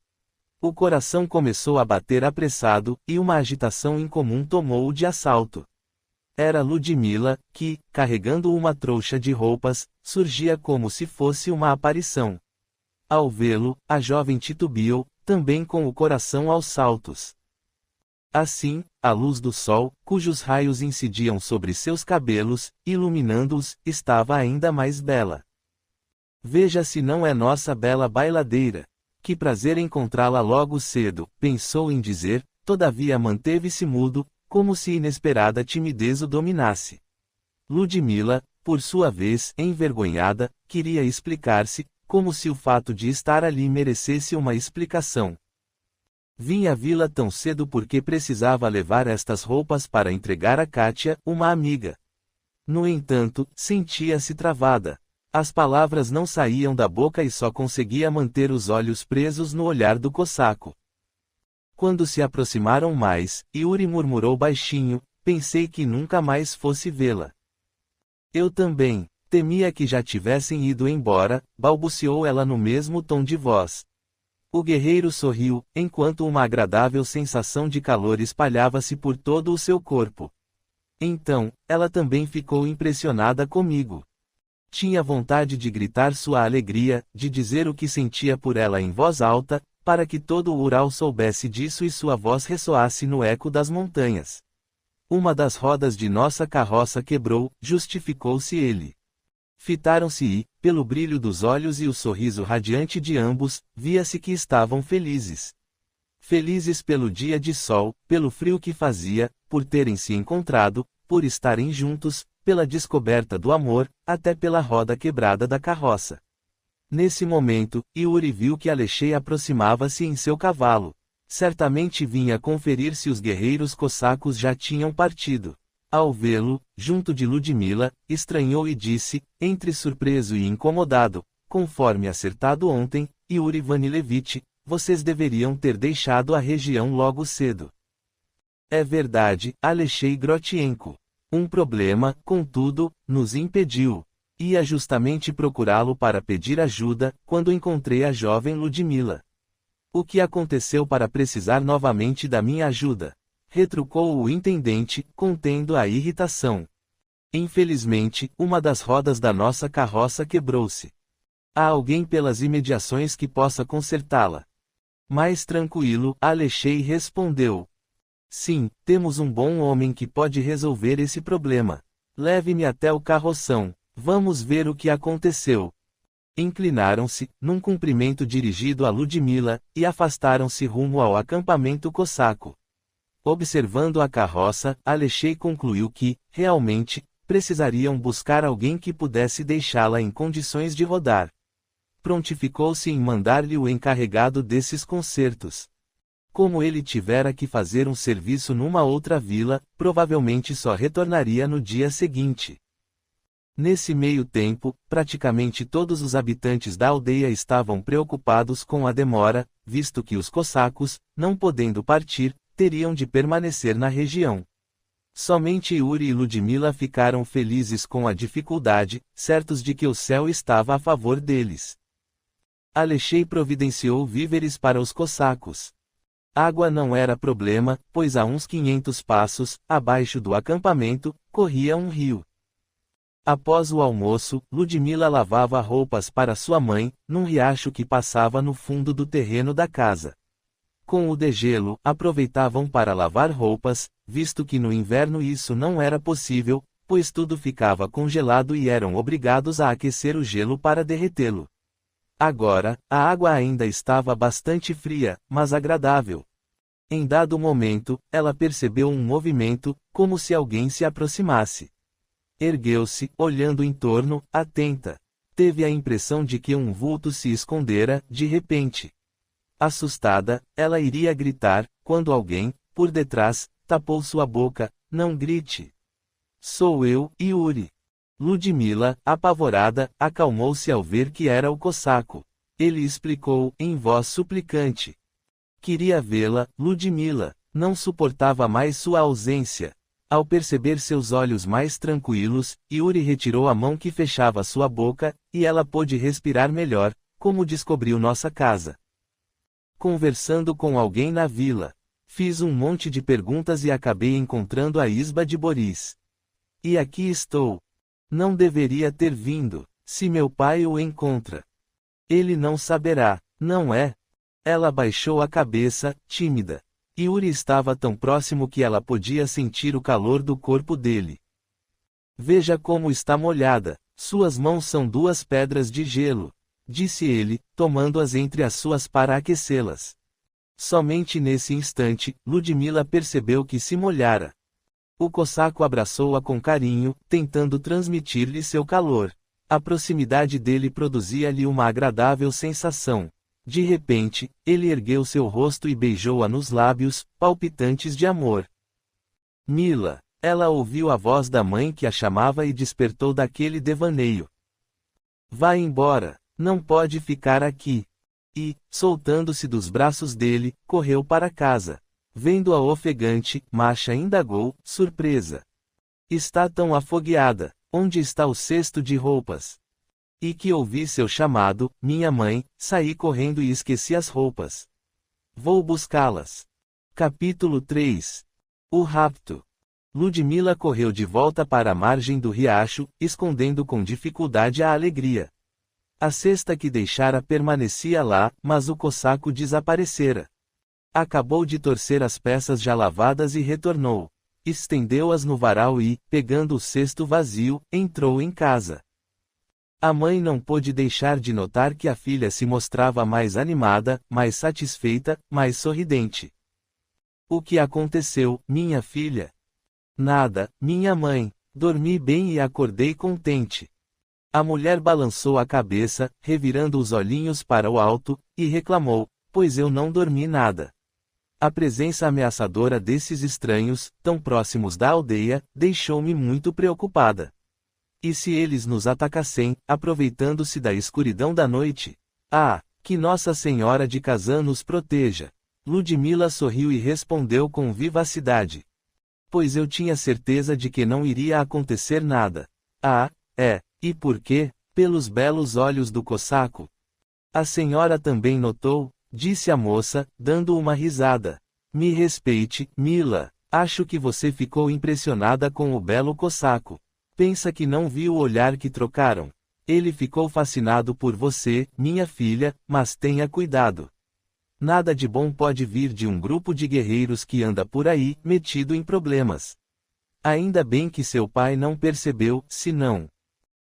O coração começou a bater apressado, e uma agitação incomum tomou-o de assalto. Era Ludmila, que, carregando uma trouxa de roupas, surgia como se fosse uma aparição. Ao vê-lo, a jovem titubeou, também com o coração aos saltos. Assim, a luz do sol, cujos raios incidiam sobre seus cabelos, iluminando-os, estava ainda mais bela. Veja se não é nossa bela bailadeira. Que prazer encontrá-la logo cedo, pensou em dizer, todavia manteve-se mudo, como se inesperada timidez o dominasse. Ludmila, por sua vez, envergonhada, queria explicar-se, como se o fato de estar ali merecesse uma explicação. Vinha vila tão cedo porque precisava levar estas roupas para entregar a Kátia, uma amiga. No entanto, sentia-se travada. As palavras não saíam da boca e só conseguia manter os olhos presos no olhar do cossaco. Quando se aproximaram mais, Yuri murmurou baixinho, pensei que nunca mais fosse vê-la. Eu também, temia que já tivessem ido embora, balbuciou ela no mesmo tom de voz. O guerreiro sorriu, enquanto uma agradável sensação de calor espalhava-se por todo o seu corpo. Então, ela também ficou impressionada comigo. Tinha vontade de gritar sua alegria, de dizer o que sentia por ela em voz alta, para que todo o Ural soubesse disso e sua voz ressoasse no eco das montanhas. Uma das rodas de nossa carroça quebrou, justificou-se ele. Fitaram-se e, pelo brilho dos olhos e o sorriso radiante de ambos, via-se que estavam felizes. Felizes pelo dia de sol, pelo frio que fazia, por terem se encontrado, por estarem juntos, pela descoberta do amor, até pela roda quebrada da carroça. Nesse momento, Yuri viu que Alexei aproximava-se em seu cavalo. Certamente vinha conferir se os guerreiros cossacos já tinham partido. Ao vê-lo, junto de Ludmila, estranhou e disse, entre surpreso e incomodado, conforme acertado ontem, Yuri Vanilevich, vocês deveriam ter deixado a região logo cedo. É verdade, Alexei Grotienko. Um problema, contudo, nos impediu. Ia justamente procurá-lo para pedir ajuda, quando encontrei a jovem Ludmila. O que aconteceu para precisar novamente da minha ajuda? Retrucou o intendente, contendo a irritação. Infelizmente, uma das rodas da nossa carroça quebrou-se. Há alguém pelas imediações que possa consertá-la? Mais tranquilo, Alexei respondeu. Sim, temos um bom homem que pode resolver esse problema. Leve-me até o carroção. Vamos ver o que aconteceu. Inclinaram-se, num cumprimento dirigido a Ludmila, e afastaram-se rumo ao acampamento cossaco. Observando a carroça, Alexei concluiu que, realmente, precisariam buscar alguém que pudesse deixá-la em condições de rodar. Prontificou-se em mandar-lhe o encarregado desses concertos. Como ele tivera que fazer um serviço numa outra vila, provavelmente só retornaria no dia seguinte. Nesse meio tempo, praticamente todos os habitantes da aldeia estavam preocupados com a demora, visto que os cossacos, não podendo partir, teriam de permanecer na região. Somente Yuri e Ludmila ficaram felizes com a dificuldade, certos de que o céu estava a favor deles. Alexei providenciou víveres para os cossacos. Água não era problema, pois a uns 500 passos, abaixo do acampamento, corria um rio. Após o almoço, Ludmila lavava roupas para sua mãe, num riacho que passava no fundo do terreno da casa. Com o degelo, aproveitavam para lavar roupas, visto que no inverno isso não era possível, pois tudo ficava congelado e eram obrigados a aquecer o gelo para derretê-lo. Agora, a água ainda estava bastante fria, mas agradável. Em dado momento, ela percebeu um movimento, como se alguém se aproximasse. Ergueu-se, olhando em torno, atenta. Teve a impressão de que um vulto se escondera, de repente. Assustada, ela iria gritar, quando alguém, por detrás, tapou sua boca. Não grite. Sou eu, Yuri. Ludmila, apavorada, acalmou-se ao ver que era o cossaco. Ele explicou, em voz suplicante. Queria vê-la, Ludmila. Não suportava mais sua ausência. Ao perceber seus olhos mais tranquilos, Yuri retirou a mão que fechava sua boca, e ela pôde respirar melhor, como descobriu nossa casa. Conversando com alguém na vila. Fiz um monte de perguntas e acabei encontrando a Isba de Boris. E aqui estou. Não deveria ter vindo, se meu pai o encontra. Ele não saberá, não é? Ela baixou a cabeça, tímida. Yuri estava tão próximo que ela podia sentir o calor do corpo dele. Veja como está molhada, suas mãos são 2 pedras de gelo, disse ele, tomando-as entre as suas para aquecê-las. Somente nesse instante, Ludmila percebeu que se molhara. O cosaco abraçou-a com carinho, tentando transmitir-lhe seu calor. A proximidade dele produzia-lhe uma agradável sensação. De repente, ele ergueu seu rosto e beijou-a nos lábios, palpitantes de amor. Mila! Ela ouviu a voz da mãe que a chamava e despertou daquele devaneio. Vá embora, não pode ficar aqui. E, soltando-se dos braços dele, correu para casa. Vendo-a ofegante, Masha indagou, surpresa. Está tão afogueada, onde está o cesto de roupas? E que ouvi seu chamado, minha mãe, saí correndo e esqueci as roupas. Vou buscá-las. Capítulo 3. O rapto. Ludmila correu de volta para a margem do riacho, escondendo com dificuldade a alegria. A cesta que deixara permanecia lá, mas o cosaco desaparecera. Acabou de torcer as peças já lavadas e retornou. Estendeu-as no varal e, pegando o cesto vazio, entrou em casa. A mãe não pôde deixar de notar que a filha se mostrava mais animada, mais satisfeita, mais sorridente. O que aconteceu, minha filha? Nada, minha mãe. Dormi bem e acordei contente. A mulher balançou a cabeça, revirando os olhinhos para o alto, e reclamou, pois eu não dormi nada. A presença ameaçadora desses estranhos, tão próximos da aldeia, deixou-me muito preocupada. E se eles nos atacassem, aproveitando-se da escuridão da noite? Ah, que Nossa Senhora de Kazan nos proteja! Ludmila sorriu e respondeu com vivacidade. Pois eu tinha certeza de que não iria acontecer nada. Ah, é, e por quê? Pelos belos olhos do cosaco. A senhora também notou, disse a moça, dando uma risada. Me respeite, Mila, acho que você ficou impressionada com o belo cosaco. Pensa que não viu o olhar que trocaram. Ele ficou fascinado por você, minha filha, mas tenha cuidado. Nada de bom pode vir de um grupo de guerreiros que anda por aí, metido em problemas. Ainda bem que seu pai não percebeu, senão.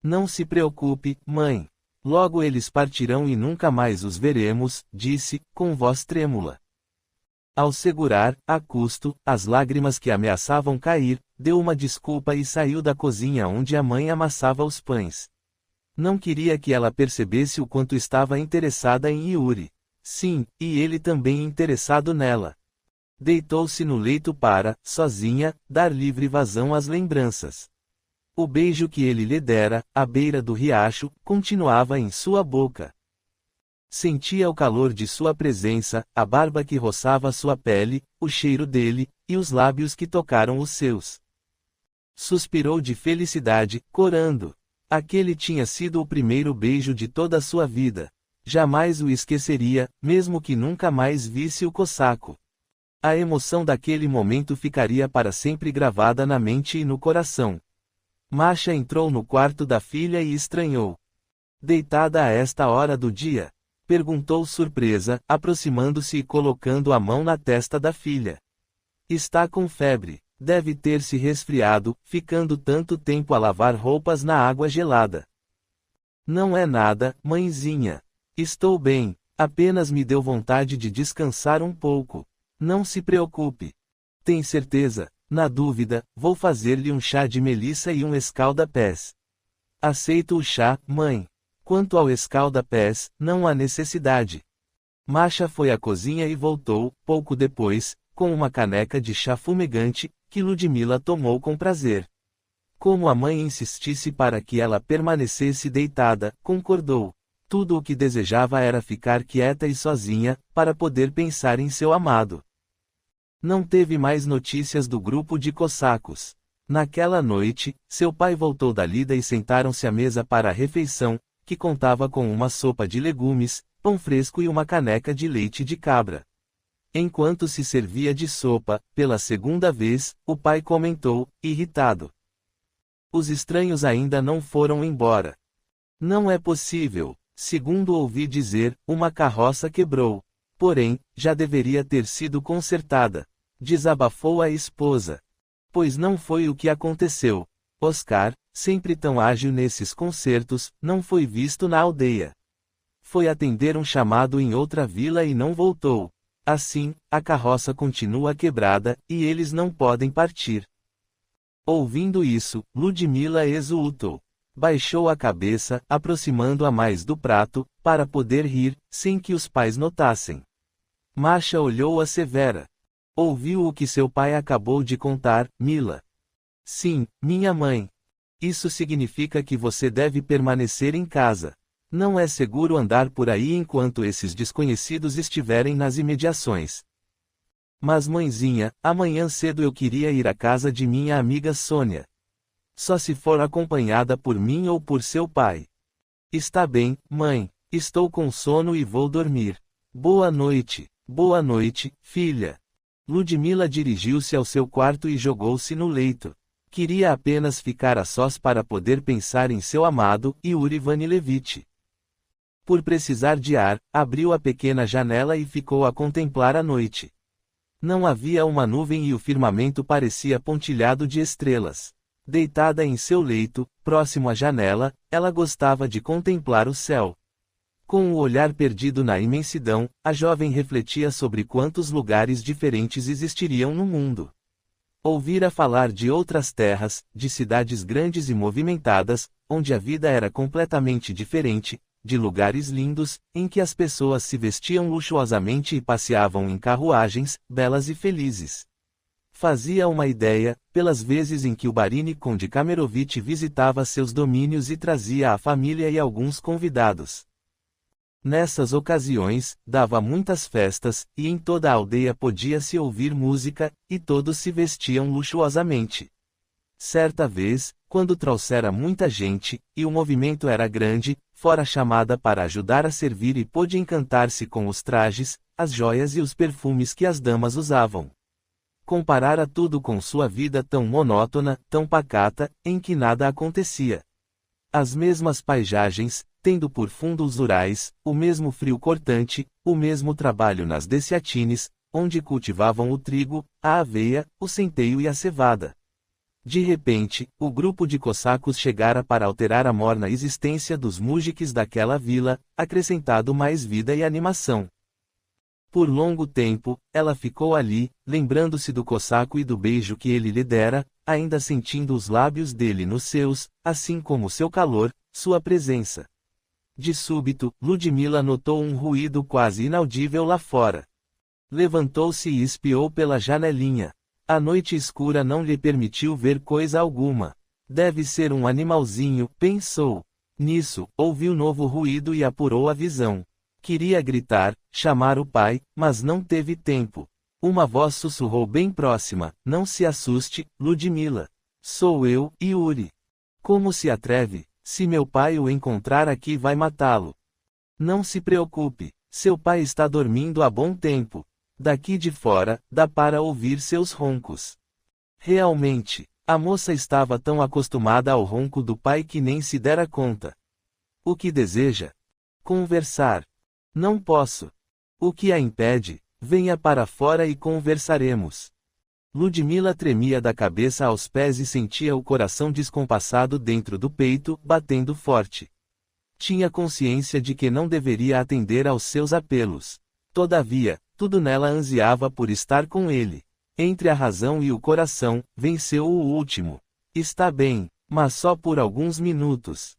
Não se preocupe, mãe. Logo eles partirão e nunca mais os veremos, disse, com voz trêmula. Ao segurar, a custo, as lágrimas que ameaçavam cair, deu uma desculpa e saiu da cozinha onde a mãe amassava os pães. Não queria que ela percebesse o quanto estava interessada em Yuri. Sim, e ele também interessado nela. Deitou-se no leito para, sozinha, dar livre vazão às lembranças. O beijo que ele lhe dera, à beira do riacho, continuava em sua boca. Sentia o calor de sua presença, a barba que roçava sua pele, o cheiro dele, e os lábios que tocaram os seus. Suspirou de felicidade, corando. Aquele tinha sido o primeiro beijo de toda a sua vida. Jamais o esqueceria, mesmo que nunca mais visse o cosaco. A emoção daquele momento ficaria para sempre gravada na mente e no coração. Masha entrou no quarto da filha e estranhou. Deitada a esta hora do dia? Perguntou surpresa, aproximando-se e colocando a mão na testa da filha. Está com febre. Deve ter se resfriado, ficando tanto tempo a lavar roupas na água gelada. Não é nada, mãezinha. Estou bem, apenas me deu vontade de descansar um pouco. Não se preocupe. Tem certeza? Na dúvida, vou fazer-lhe um chá de melissa e um escalda-pés. Aceito o chá, mãe. Quanto ao escalda-pés, não há necessidade. Masha foi à cozinha e voltou, pouco depois, com uma caneca de chá fumegante, que Ludmila tomou com prazer. Como a mãe insistisse para que ela permanecesse deitada, concordou. Tudo o que desejava era ficar quieta e sozinha, para poder pensar em seu amado. Não teve mais notícias do grupo de cosacos. Naquela noite, seu pai voltou da lida e sentaram-se à mesa para a refeição, que contava com uma sopa de legumes, pão fresco e uma caneca de leite de cabra. Enquanto se servia de sopa, pela segunda vez, o pai comentou, irritado. Os estranhos ainda não foram embora. Não é possível. Segundo ouvi dizer, uma carroça quebrou. Porém, já deveria ter sido consertada. Desabafou a esposa. Pois não foi o que aconteceu. Oscar, sempre tão ágil nesses concertos, não foi visto na aldeia. Foi atender um chamado em outra vila e não voltou. Assim, a carroça continua quebrada, e eles não podem partir. Ouvindo isso, Ludmila exultou. Baixou a cabeça, aproximando-a mais do prato, para poder rir, sem que os pais notassem. Masha olhou-a severa. Ouviu o que seu pai acabou de contar, Mila? Sim, minha mãe. Isso significa que você deve permanecer em casa. Não é seguro andar por aí enquanto esses desconhecidos estiverem nas imediações. Mas mãezinha, amanhã cedo eu queria ir à casa de minha amiga Sônia. Só se for acompanhada por mim ou por seu pai. Está bem, mãe. Estou com sono e vou dormir. Boa noite, filha. Ludmila dirigiu-se ao seu quarto e jogou-se no leito. Queria apenas ficar a sós para poder pensar em seu amado, Yuri Vanilevich. Por precisar de ar, abriu a pequena janela e ficou a contemplar a noite. Não havia uma nuvem e o firmamento parecia pontilhado de estrelas. Deitada em seu leito, próximo à janela, ela gostava de contemplar o céu. Com o olhar perdido na imensidão, a jovem refletia sobre quantos lugares diferentes existiriam no mundo. Ouvira falar de outras terras, de cidades grandes e movimentadas, onde a vida era completamente diferente, de lugares lindos, em que as pessoas se vestiam luxuosamente e passeavam em carruagens, belas e felizes. Fazia uma ideia, pelas vezes em que o Barini Conde Kamerovich visitava seus domínios e trazia a família e alguns convidados. Nessas ocasiões, dava muitas festas, e em toda a aldeia podia-se ouvir música, e todos se vestiam luxuosamente. Certa vez, quando trouxera muita gente, e o movimento era grande, fora chamada para ajudar a servir e pôde encantar-se com os trajes, as joias e os perfumes que as damas usavam. Comparara tudo com sua vida tão monótona, tão pacata, em que nada acontecia. As mesmas paisagens, tendo por fundo os Urais, o mesmo frio cortante, o mesmo trabalho nas Deciatines, onde cultivavam o trigo, a aveia, o centeio e a cevada. De repente, o grupo de cossacos chegara para alterar a morna existência dos mujiques daquela vila, acrescentado mais vida e animação. Por longo tempo, ela ficou ali, lembrando-se do cossaco e do beijo que ele lhe dera, ainda sentindo os lábios dele nos seus, assim como seu calor, sua presença. De súbito, Ludmila notou um ruído quase inaudível lá fora. Levantou-se e espiou pela janelinha. A noite escura não lhe permitiu ver coisa alguma. Deve ser um animalzinho, pensou. Nisso, ouviu novo ruído e apurou a visão. Queria gritar, chamar o pai, mas não teve tempo. Uma voz sussurrou bem próxima: não se assuste, Ludmila. Sou eu, Yuri. Como se atreve? Se meu pai o encontrar aqui vai matá-lo. Não se preocupe, seu pai está dormindo há bom tempo. Daqui de fora, dá para ouvir seus roncos. Realmente, a moça estava tão acostumada ao ronco do pai que nem se dera conta. O que deseja? Conversar. Não posso. O que a impede? Venha para fora e conversaremos. Ludmila tremia da cabeça aos pés e sentia o coração descompassado dentro do peito, batendo forte. Tinha consciência de que não deveria atender aos seus apelos. Todavia, tudo nela ansiava por estar com ele. Entre a razão e o coração, venceu o último. Está bem, mas só por alguns minutos.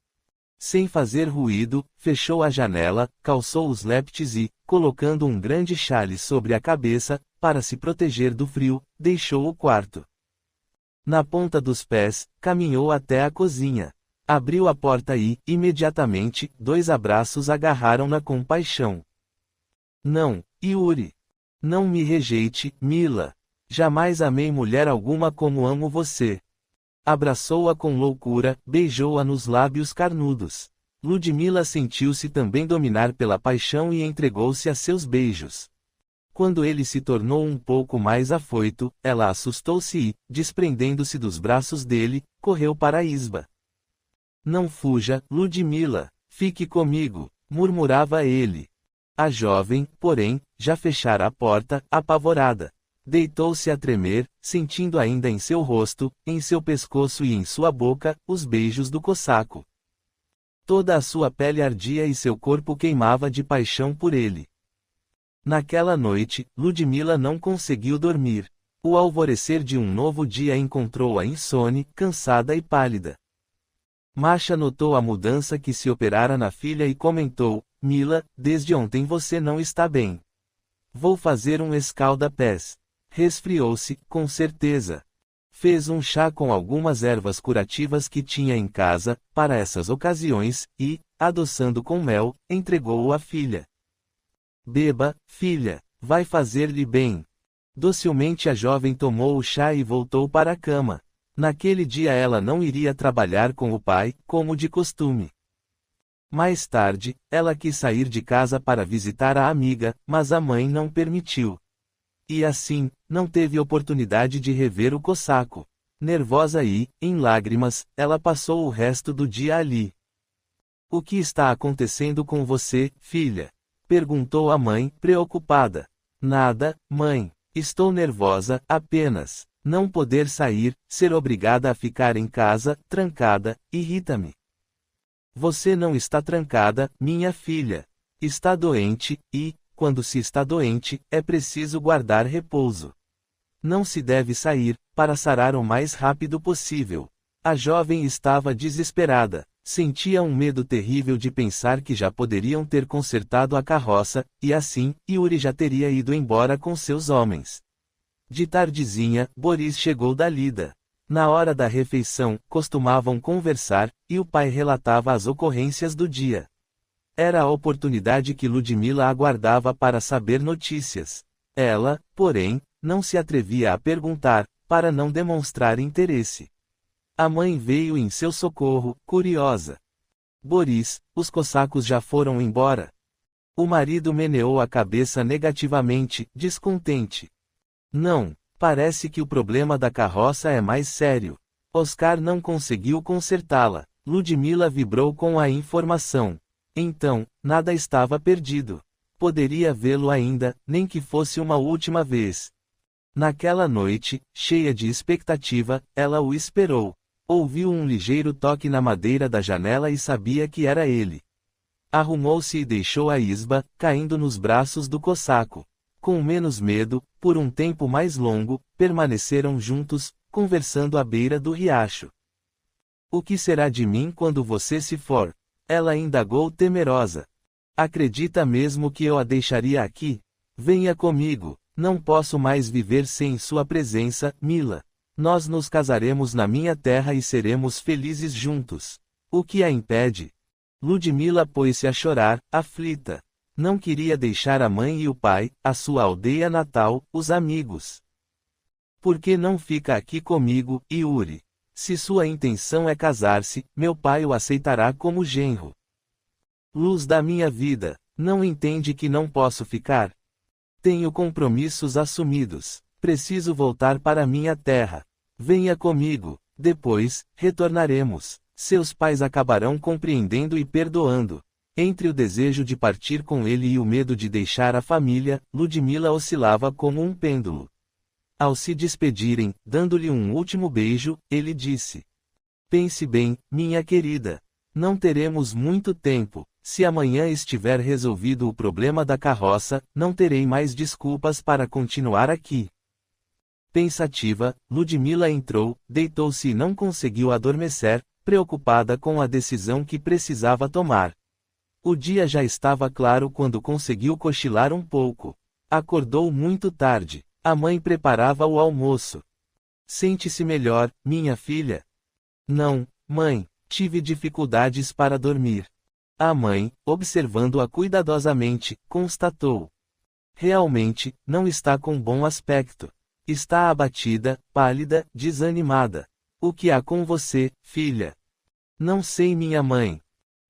Sem fazer ruído, fechou a janela, calçou os leptes e, colocando um grande chale sobre a cabeça, para se proteger do frio, deixou o quarto. Na ponta dos pés, caminhou até a cozinha. Abriu a porta e, imediatamente, dois abraços agarraram-na com paixão. Não, Yuri. Não me rejeite, Mila. Jamais amei mulher alguma como amo você. Abraçou-a com loucura, beijou-a nos lábios carnudos. Ludmila sentiu-se também dominar pela paixão e entregou-se a seus beijos. Quando ele se tornou um pouco mais afoito, ela assustou-se e, desprendendo-se dos braços dele, correu para a isba. Não fuja, Ludmila. Fique comigo, murmurava ele. A jovem, porém, já fechara a porta, apavorada. Deitou-se a tremer, sentindo ainda em seu rosto, em seu pescoço e em sua boca, os beijos do cossaco. Toda a sua pele ardia e seu corpo queimava de paixão por ele. Naquela noite, Ludmila não conseguiu dormir. O alvorecer de um novo dia encontrou-a insone, cansada e pálida. Masha notou a mudança que se operara na filha e comentou: Mila, desde ontem você não está bem. Vou fazer um escalda-pés. Resfriou-se, com certeza. Fez um chá com algumas ervas curativas que tinha em casa, para essas ocasiões, e, adoçando com mel, entregou-o à filha. Beba, filha, vai fazer-lhe bem. Docilmente a jovem tomou o chá e voltou para a cama. Naquele dia ela não iria trabalhar com o pai, como de costume. Mais tarde, ela quis sair de casa para visitar a amiga, mas a mãe não permitiu. E assim, não teve oportunidade de rever o cossaco. Nervosa e, em lágrimas, ela passou o resto do dia ali. O que está acontecendo com você, filha? Perguntou a mãe, preocupada. Nada, mãe. Estou nervosa, apenas. Não poder sair, ser obrigada a ficar em casa, trancada, irrita-me. Você não está trancada, minha filha. Está doente, e, quando se está doente, é preciso guardar repouso. Não se deve sair, para sarar o mais rápido possível. A jovem estava desesperada. Sentia um medo terrível de pensar que já poderiam ter consertado a carroça, e assim, Yuri já teria ido embora com seus homens. De tardezinha, Boris chegou da lida. Na hora da refeição, costumavam conversar, e o pai relatava as ocorrências do dia. Era a oportunidade que Ludmila aguardava para saber notícias. Ela, porém, não se atrevia a perguntar, para não demonstrar interesse. A mãe veio em seu socorro, curiosa. Boris, os cossacos já foram embora. O marido meneou a cabeça negativamente, descontente. Não, parece que o problema da carroça é mais sério. Oscar não conseguiu consertá-la. Ludmila vibrou com a informação. Então, nada estava perdido. Poderia vê-lo ainda, nem que fosse uma última vez. Naquela noite, cheia de expectativa, ela o esperou. Ouviu um ligeiro toque na madeira da janela e sabia que era ele. Arrumou-se e deixou a isba, caindo nos braços do cossaco. Com menos medo, por um tempo mais longo, permaneceram juntos, conversando à beira do riacho. O que será de mim quando você se for? Ela indagou temerosa. Acredita mesmo que eu a deixaria aqui? Venha comigo, não posso mais viver sem sua presença, Mila. Nós nos casaremos na minha terra e seremos felizes juntos. O que a impede? Ludmila pôs-se a chorar, aflita. Não queria deixar a mãe e o pai, a sua aldeia natal, os amigos. Por que não fica aqui comigo, Yuri? Se sua intenção é casar-se, meu pai o aceitará como genro. Luz da minha vida, não entende que não posso ficar? Tenho compromissos assumidos. Preciso voltar para minha terra. Venha comigo, depois, retornaremos. Seus pais acabarão compreendendo e perdoando. Entre o desejo de partir com ele e o medo de deixar a família, Ludmila oscilava como um pêndulo. Ao se despedirem, dando-lhe um último beijo, ele disse: Pense bem, minha querida. Não teremos muito tempo. Se amanhã estiver resolvido o problema da carroça, não terei mais desculpas para continuar aqui. Pensativa, Ludmila entrou, deitou-se e não conseguiu adormecer, preocupada com a decisão que precisava tomar. O dia já estava claro quando conseguiu cochilar um pouco. Acordou muito tarde. A mãe preparava o almoço. Sente-se melhor, minha filha? Não, mãe, tive dificuldades para dormir. A mãe, observando-a cuidadosamente, constatou. Realmente, não está com bom aspecto. Está abatida, pálida, desanimada. O que há com você, filha? Não sei, minha mãe.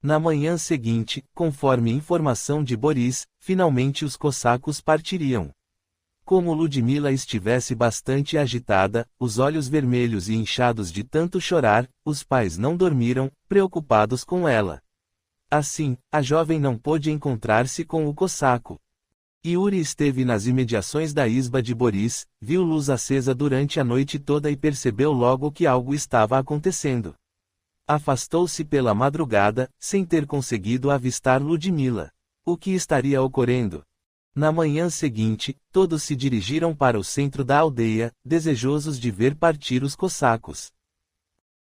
Na manhã seguinte, conforme informação de Boris, finalmente os cossacos partiriam. Como Ludmila estivesse bastante agitada, os olhos vermelhos e inchados de tanto chorar, os pais não dormiram, preocupados com ela. Assim, a jovem não pôde encontrar-se com o cossaco. Yuri esteve nas imediações da isba de Boris, viu luz acesa durante a noite toda e percebeu logo que algo estava acontecendo. Afastou-se pela madrugada, sem ter conseguido avistar Ludmila. O que estaria ocorrendo? Na manhã seguinte, todos se dirigiram para o centro da aldeia, desejosos de ver partir os cossacos.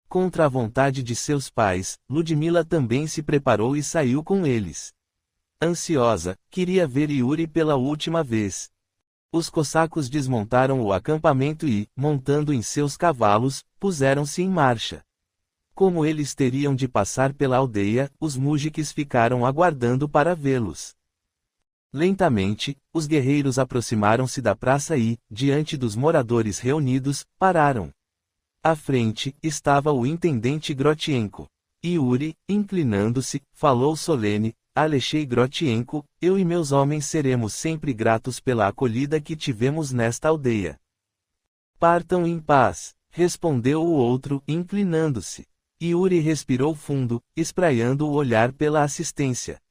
Contra a vontade de seus pais, Ludmila também se preparou e saiu com eles. Ansiosa, queria ver Yuri pela última vez. Os cossacos desmontaram o acampamento e, montando em seus cavalos, puseram-se em marcha. Como eles teriam de passar pela aldeia, os mujiques ficaram aguardando para vê-los. Lentamente, os guerreiros aproximaram-se da praça e, diante dos moradores reunidos, pararam. À frente, estava o intendente Grotienko. Yuri, inclinando-se, falou solene: Alexei Grotienko, eu e meus homens seremos sempre gratos pela acolhida que tivemos nesta aldeia. Partam em paz, respondeu o outro, inclinando-se. Yuri respirou fundo, espraiando o olhar pela assistência.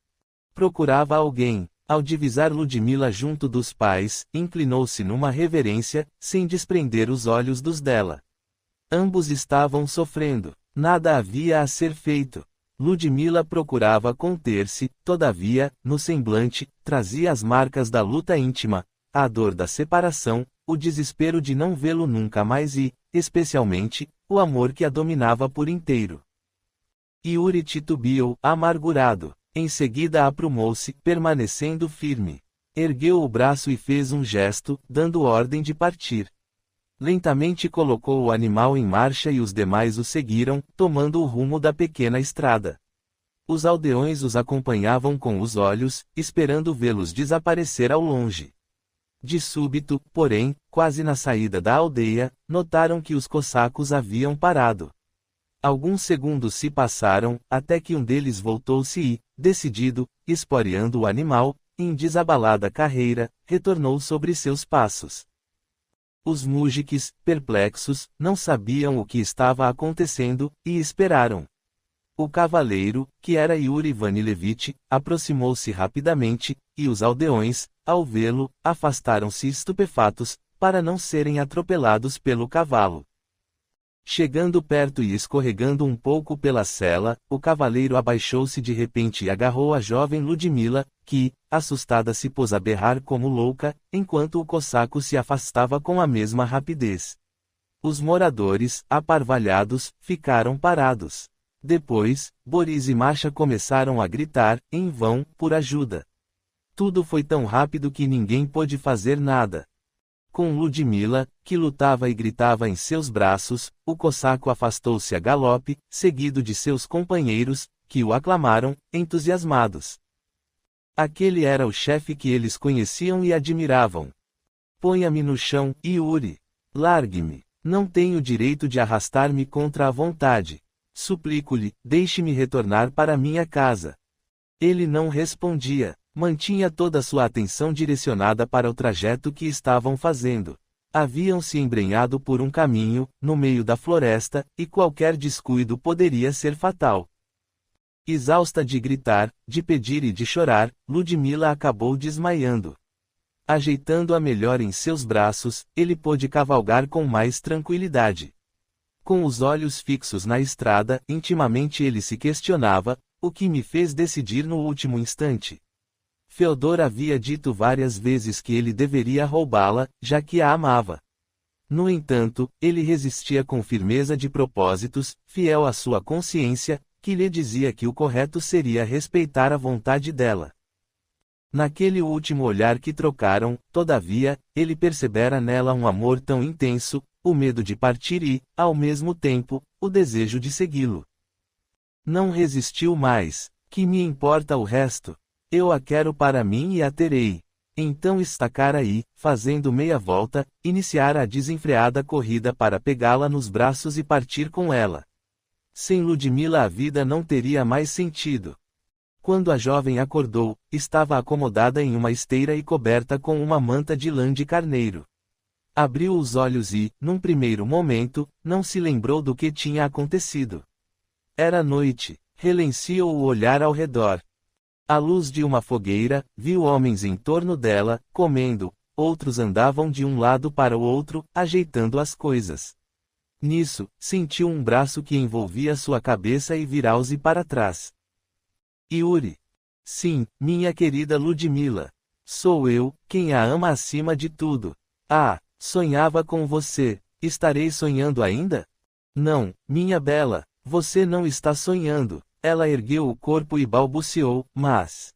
Procurava alguém. Ao divisar Ludmila junto dos pais, inclinou-se numa reverência, sem desprender os olhos dos dela. Ambos estavam sofrendo. Nada havia a ser feito. Ludmila procurava conter-se, todavia, no semblante, trazia as marcas da luta íntima, a dor da separação, o desespero de não vê-lo nunca mais e, especialmente, o amor que a dominava por inteiro. Yuri titubeou, amargurado. Em seguida aprumou-se, permanecendo firme. Ergueu o braço e fez um gesto, dando ordem de partir. Lentamente colocou o animal em marcha e os demais o seguiram, tomando o rumo da pequena estrada. Os aldeões os acompanhavam com os olhos, esperando vê-los desaparecer ao longe. De súbito, porém, quase na saída da aldeia, notaram que os cossacos haviam parado. Alguns segundos se passaram, até que um deles voltou-se e, decidido, esporeando o animal, em desabalada carreira, retornou sobre seus passos. Os mujiques, perplexos, não sabiam o que estava acontecendo, e esperaram. O cavaleiro, que era Yuri Vanilevich, aproximou-se rapidamente, e os aldeões, ao vê-lo, afastaram-se estupefatos, para não serem atropelados pelo cavalo. Chegando perto e escorregando um pouco pela sela, o cavaleiro abaixou-se de repente e agarrou a jovem Ludmila, que, assustada se pôs a berrar como louca, enquanto o cossaco se afastava com a mesma rapidez. Os moradores, aparvalhados, ficaram parados. Depois, Boris e Masha começaram a gritar, em vão, por ajuda. Tudo foi tão rápido que ninguém pôde fazer nada. Com Ludmila, que lutava e gritava em seus braços, o cossaco afastou-se a galope, seguido de seus companheiros, que o aclamaram, entusiasmados. Aquele era o chefe que eles conheciam e admiravam. Ponha-me no chão, Yuri. Largue-me. Não tenho direito de arrastar-me contra a vontade. Suplico-lhe, deixe-me retornar para minha casa. Ele não respondia. Mantinha toda sua atenção direcionada para o trajeto que estavam fazendo. Haviam se embrenhado por um caminho, no meio da floresta, e qualquer descuido poderia ser fatal. Exausta de gritar, de pedir e de chorar, Ludmila acabou desmaiando. Ajeitando-a melhor em seus braços, ele pôde cavalgar com mais tranquilidade. Com os olhos fixos na estrada, intimamente ele se questionava: o que me fez decidir no último instante? Feodor havia dito várias vezes que ele deveria roubá-la, já que a amava. No entanto, ele resistia com firmeza de propósitos, fiel à sua consciência, que lhe dizia que o correto seria respeitar a vontade dela. Naquele último olhar que trocaram, todavia, ele percebera nela um amor tão intenso, o medo de partir e, ao mesmo tempo, o desejo de segui-lo. Não resistiu mais. Que me importa o resto? Eu a quero para mim e a terei. Então estacar aí, fazendo meia volta, iniciar a desenfreada corrida para pegá-la nos braços e partir com ela. Sem Ludmila a vida não teria mais sentido. Quando a jovem acordou, estava acomodada em uma esteira e coberta com uma manta de lã de carneiro. Abriu os olhos e, num primeiro momento, não se lembrou do que tinha acontecido. Era noite. Relanceou o olhar ao redor. À luz de uma fogueira, viu homens em torno dela, comendo, outros andavam de um lado para o outro, ajeitando as coisas. Nisso, sentiu um braço que envolvia sua cabeça e virou-se para trás. Yuri. Sim, minha querida Ludmila. Sou eu, quem a ama acima de tudo. Ah, sonhava com você. Estarei sonhando ainda? Não, minha bela, você não está sonhando. Ela ergueu o corpo e balbuciou, mas,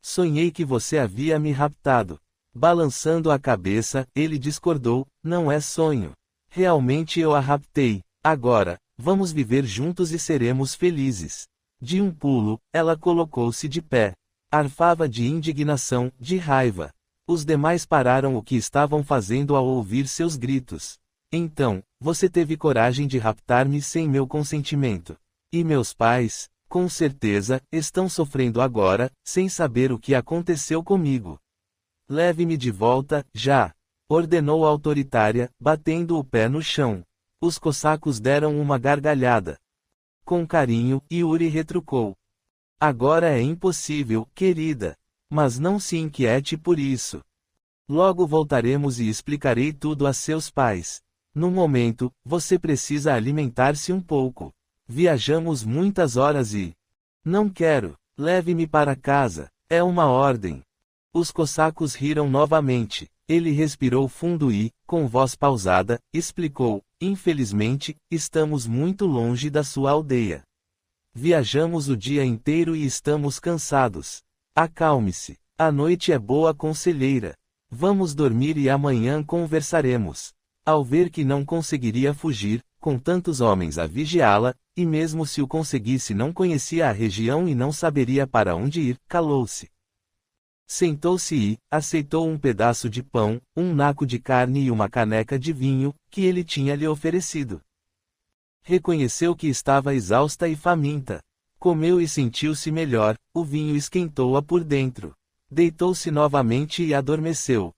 sonhei que você havia me raptado. Balançando a cabeça, ele discordou, não é sonho. Realmente eu a raptei. Agora, vamos viver juntos e seremos felizes. De um pulo, ela colocou-se de pé. Arfava de indignação, de raiva. Os demais pararam o que estavam fazendo ao ouvir seus gritos. Então, você teve coragem de raptar-me sem meu consentimento. E meus pais, com certeza, estão sofrendo agora, sem saber o que aconteceu comigo. Leve-me de volta, já! Ordenou a autoritária, batendo o pé no chão. Os cossacos deram uma gargalhada. Com carinho, Yuri retrucou. Agora é impossível, querida. Mas não se inquiete por isso. Logo voltaremos e explicarei tudo a seus pais. No momento, você precisa alimentar-se um pouco. Viajamos muitas horas e... Não quero. Leve-me para casa. É uma ordem. Os cossacos riram novamente. Ele respirou fundo e, com voz pausada, explicou, infelizmente, estamos muito longe da sua aldeia. Viajamos o dia inteiro e estamos cansados. Acalme-se. A noite é boa conselheira. Vamos dormir e amanhã conversaremos. Ao ver que não conseguiria fugir, com tantos homens a vigiá-la, e mesmo se o conseguisse não conhecia a região e não saberia para onde ir, calou-se. Sentou-se e aceitou um pedaço de pão, um naco de carne e uma caneca de vinho, que ele tinha lhe oferecido. Reconheceu que estava exausta e faminta. Comeu e sentiu-se melhor, o vinho esquentou-a por dentro. Deitou-se novamente e adormeceu.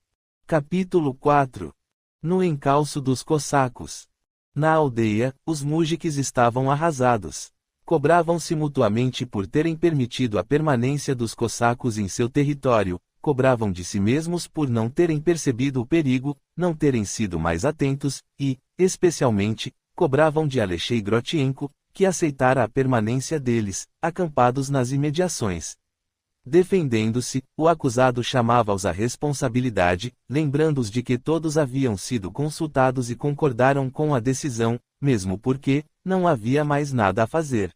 Capítulo 4. No encalço dos cossacos. Na aldeia, os mujiques estavam arrasados. Cobravam-se mutuamente por terem permitido a permanência dos cossacos em seu território, cobravam de si mesmos por não terem percebido o perigo, não terem sido mais atentos, e, especialmente, cobravam de Alexei Grotienko, que aceitara a permanência deles, acampados nas imediações. Defendendo-se, o acusado chamava-os à responsabilidade, lembrando-os de que todos haviam sido consultados e concordaram com a decisão, mesmo porque não havia mais nada a fazer.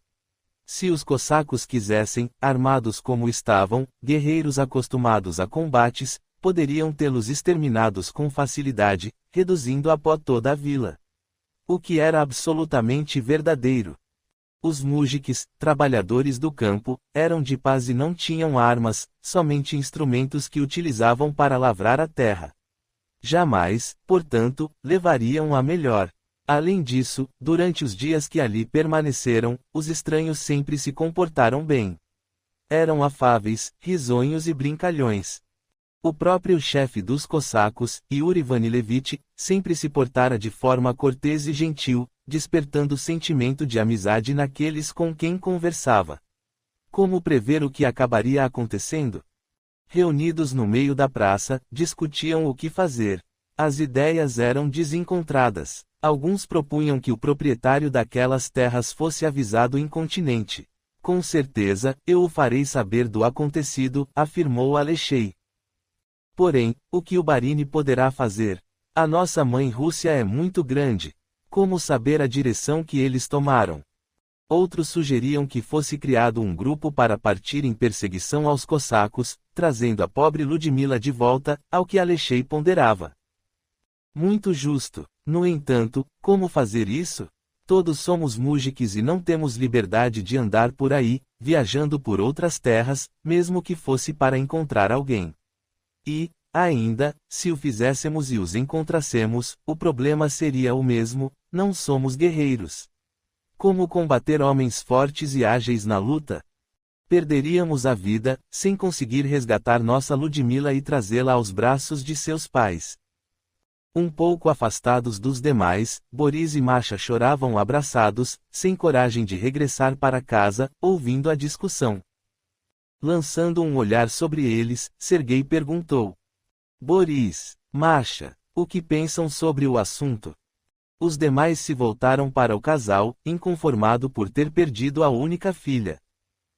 Se os cossacos quisessem, armados como estavam, guerreiros acostumados a combates, poderiam tê-los exterminados com facilidade, reduzindo a pó toda a vila. O que era absolutamente verdadeiro. Os mujiques, trabalhadores do campo, eram de paz e não tinham armas, somente instrumentos que utilizavam para lavrar a terra. Jamais, portanto, levariam a melhor. Além disso, durante os dias que ali permaneceram, os estranhos sempre se comportaram bem. Eram afáveis, risonhos e brincalhões. O próprio chefe dos cossacos, Yuri Vanilevich, sempre se portara de forma cortês e gentil, despertando sentimento de amizade naqueles com quem conversava. Como prever o que acabaria acontecendo? Reunidos no meio da praça, discutiam o que fazer. As ideias eram desencontradas. Alguns propunham que o proprietário daquelas terras fosse avisado incontinenti. Com certeza, eu o farei saber do acontecido, afirmou Alexei. Porém, o que o Barini poderá fazer? A nossa mãe Rússia é muito grande. Como saber a direção que eles tomaram? Outros sugeriam que fosse criado um grupo para partir em perseguição aos cossacos, trazendo a pobre Ludmila de volta, ao que Alexei ponderava. Muito justo. No entanto, como fazer isso? Todos somos mujiques e não temos liberdade de andar por aí, viajando por outras terras, mesmo que fosse para encontrar alguém. E, ainda, se o fizéssemos e os encontrássemos, o problema seria o mesmo, não somos guerreiros. Como combater homens fortes e ágeis na luta? Perderíamos a vida, sem conseguir resgatar nossa Ludmila e trazê-la aos braços de seus pais. Um pouco afastados dos demais, Boris e Masha choravam abraçados, sem coragem de regressar para casa, ouvindo a discussão. Lançando um olhar sobre eles, Sergei perguntou: Boris, Masha, o que pensam sobre o assunto? Os demais se voltaram para o casal, inconformado por ter perdido a única filha.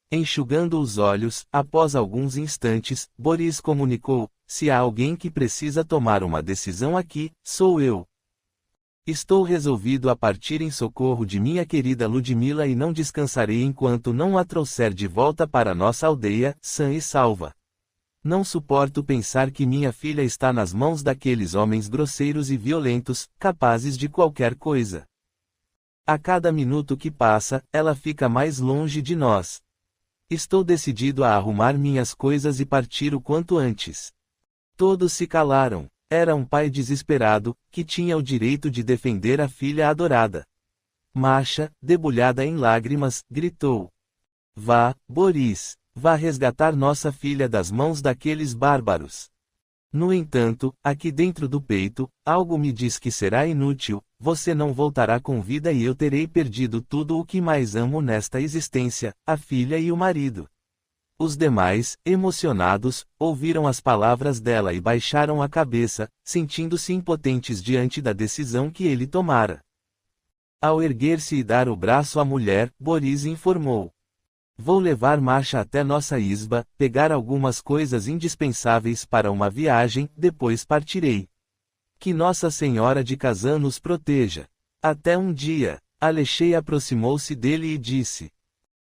Enxugando os olhos, após alguns instantes, Boris comunicou: se há alguém que precisa tomar uma decisão aqui, sou eu. Estou resolvido a partir em socorro de minha querida Ludmila e não descansarei enquanto não a trouxer de volta para nossa aldeia, sã e salva. Não suporto pensar que minha filha está nas mãos daqueles homens grosseiros e violentos, capazes de qualquer coisa. A cada minuto que passa, ela fica mais longe de nós. Estou decidido a arrumar minhas coisas e partir o quanto antes. Todos se calaram. Era um pai desesperado, que tinha o direito de defender a filha adorada. Masha, debulhada em lágrimas, gritou: Vá, Boris, vá resgatar nossa filha das mãos daqueles bárbaros. No entanto, aqui dentro do peito, algo me diz que será inútil, você não voltará com vida e eu terei perdido tudo o que mais amo nesta existência, a filha e o marido. Os demais, emocionados, ouviram as palavras dela e baixaram a cabeça, sentindo-se impotentes diante da decisão que ele tomara. Ao erguer-se e dar o braço à mulher, Boris informou: Vou levar Masha até nossa isba, pegar algumas coisas indispensáveis para uma viagem, depois partirei. Que Nossa Senhora de Kazan nos proteja. Até um dia. Alexei aproximou-se dele e disse: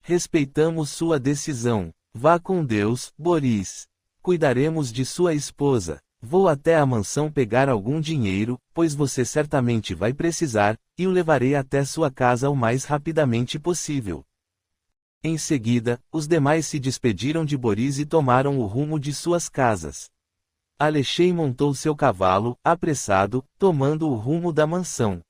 Respeitamos sua decisão. Vá com Deus, Boris. Cuidaremos de sua esposa. Vou até a mansão pegar algum dinheiro, pois você certamente vai precisar, e o levarei até sua casa o mais rapidamente possível. Em seguida, os demais se despediram de Boris e tomaram o rumo de suas casas. Alexei montou seu cavalo, apressado, tomando o rumo da mansão.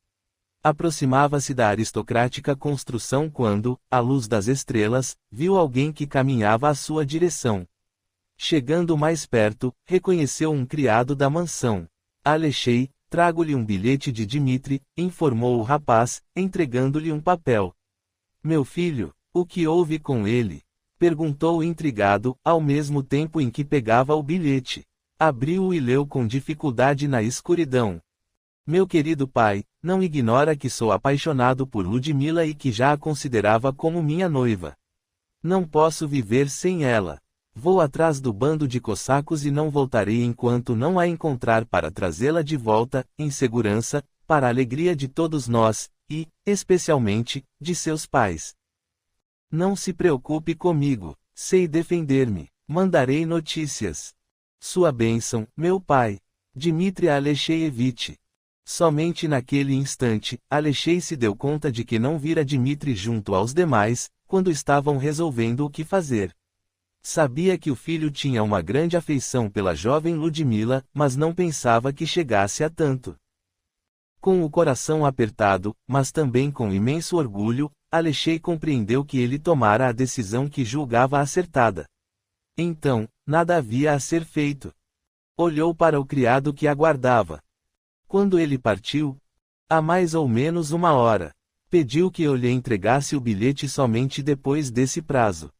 Aproximava-se da aristocrática construção quando, à luz das estrelas, viu alguém que caminhava à sua direção. Chegando mais perto, reconheceu um criado da mansão. Alexei, trago-lhe um bilhete de Dmitri, informou o rapaz, entregando-lhe um papel. Meu filho, o que houve com ele? Perguntou intrigado, ao mesmo tempo em que pegava o bilhete. Abriu-o e leu com dificuldade na escuridão. Meu querido pai, não ignora que sou apaixonado por Ludmila e que já a considerava como minha noiva. Não posso viver sem ela. Vou atrás do bando de cossacos e não voltarei enquanto não a encontrar para trazê-la de volta, em segurança, para a alegria de todos nós, e, especialmente, de seus pais. Não se preocupe comigo, sei defender-me, mandarei notícias. Sua bênção, meu pai. Dmitri Alexeyevich. Somente naquele instante, Alexei se deu conta de que não vira Dmitri junto aos demais, quando estavam resolvendo o que fazer. Sabia que o filho tinha uma grande afeição pela jovem Ludmila, mas não pensava que chegasse a tanto. Com o coração apertado, mas também com imenso orgulho, Alexei compreendeu que ele tomara a decisão que julgava acertada. Então, nada havia a ser feito. Olhou para o criado que aguardava. Quando ele partiu, há mais ou menos uma hora, pediu que eu lhe entregasse o bilhete somente depois desse prazo.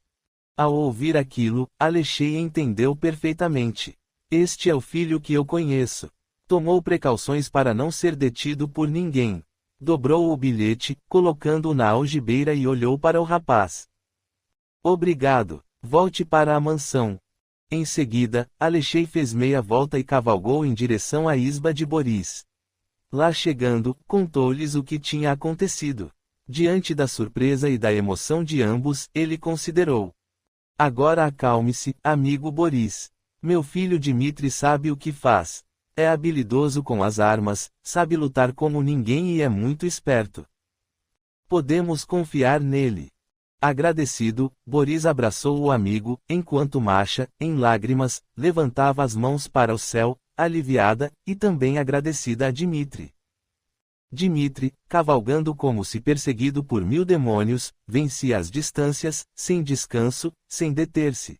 Ao ouvir aquilo, Alexei entendeu perfeitamente. Este é o filho que eu conheço. Tomou precauções para não ser detido por ninguém. Dobrou o bilhete, colocando-o na algibeira e olhou para o rapaz. Obrigado. Volte para a mansão. Em seguida, Alexei fez meia volta e cavalgou em direção à isba de Boris. Lá chegando, contou-lhes o que tinha acontecido. Diante da surpresa e da emoção de ambos, ele considerou: agora acalme-se, amigo Boris. Meu filho Dmitri sabe o que faz. É habilidoso com as armas, sabe lutar como ninguém e é muito esperto. Podemos confiar nele. Agradecido, Boris abraçou o amigo, enquanto Masha, em lágrimas, levantava as mãos para o céu, aliviada, e também agradecida a Dmitri. Dmitri, cavalgando como se perseguido por 1000 demônios, vencia as distâncias, sem descanso, sem deter-se.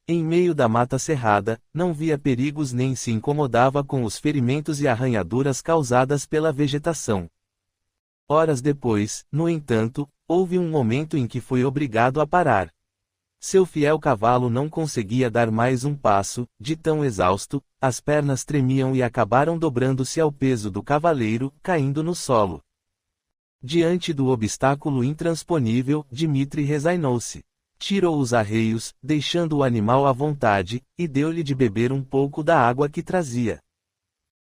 Em meio da mata cerrada, não via perigos nem se incomodava com os ferimentos e arranhaduras causadas pela vegetação. Horas depois, no entanto, houve um momento em que foi obrigado a parar. Seu fiel cavalo não conseguia dar mais um passo, de tão exausto, as pernas tremiam e acabaram dobrando-se ao peso do cavaleiro, caindo no solo. Diante do obstáculo intransponível, Dmitri resignou-se. Tirou os arreios, deixando o animal à vontade, e deu-lhe de beber um pouco da água que trazia.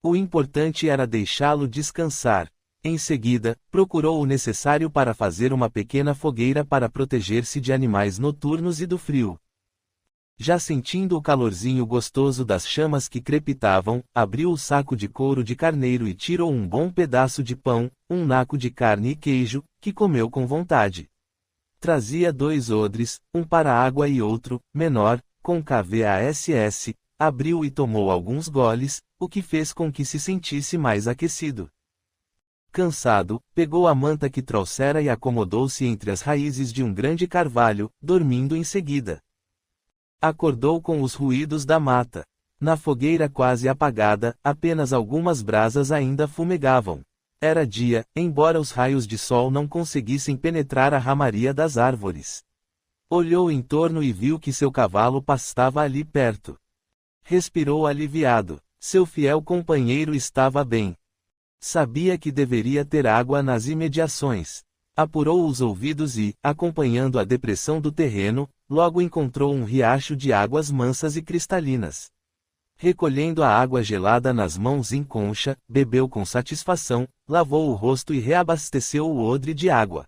O importante era deixá-lo descansar. Em seguida, procurou o necessário para fazer uma pequena fogueira para proteger-se de animais noturnos e do frio. Já sentindo o calorzinho gostoso das chamas que crepitavam, abriu o saco de couro de carneiro e tirou um bom pedaço de pão, um naco de carne e queijo, que comeu com vontade. Trazia 2 odres, um para água e outro, menor, com kvass, abriu e tomou alguns goles, o que fez com que se sentisse mais aquecido. Cansado, pegou a manta que trouxera e acomodou-se entre as raízes de um grande carvalho, dormindo em seguida. Acordou com os ruídos da mata. Na fogueira quase apagada, apenas algumas brasas ainda fumegavam. Era dia, embora os raios de sol não conseguissem penetrar a ramaria das árvores. Olhou em torno e viu que seu cavalo pastava ali perto. Respirou aliviado. Seu fiel companheiro estava bem. Sabia que deveria ter água nas imediações. Apurou os ouvidos e, acompanhando a depressão do terreno, logo encontrou um riacho de águas mansas e cristalinas. Recolhendo a água gelada nas mãos em concha, bebeu com satisfação, lavou o rosto e reabasteceu o odre de água.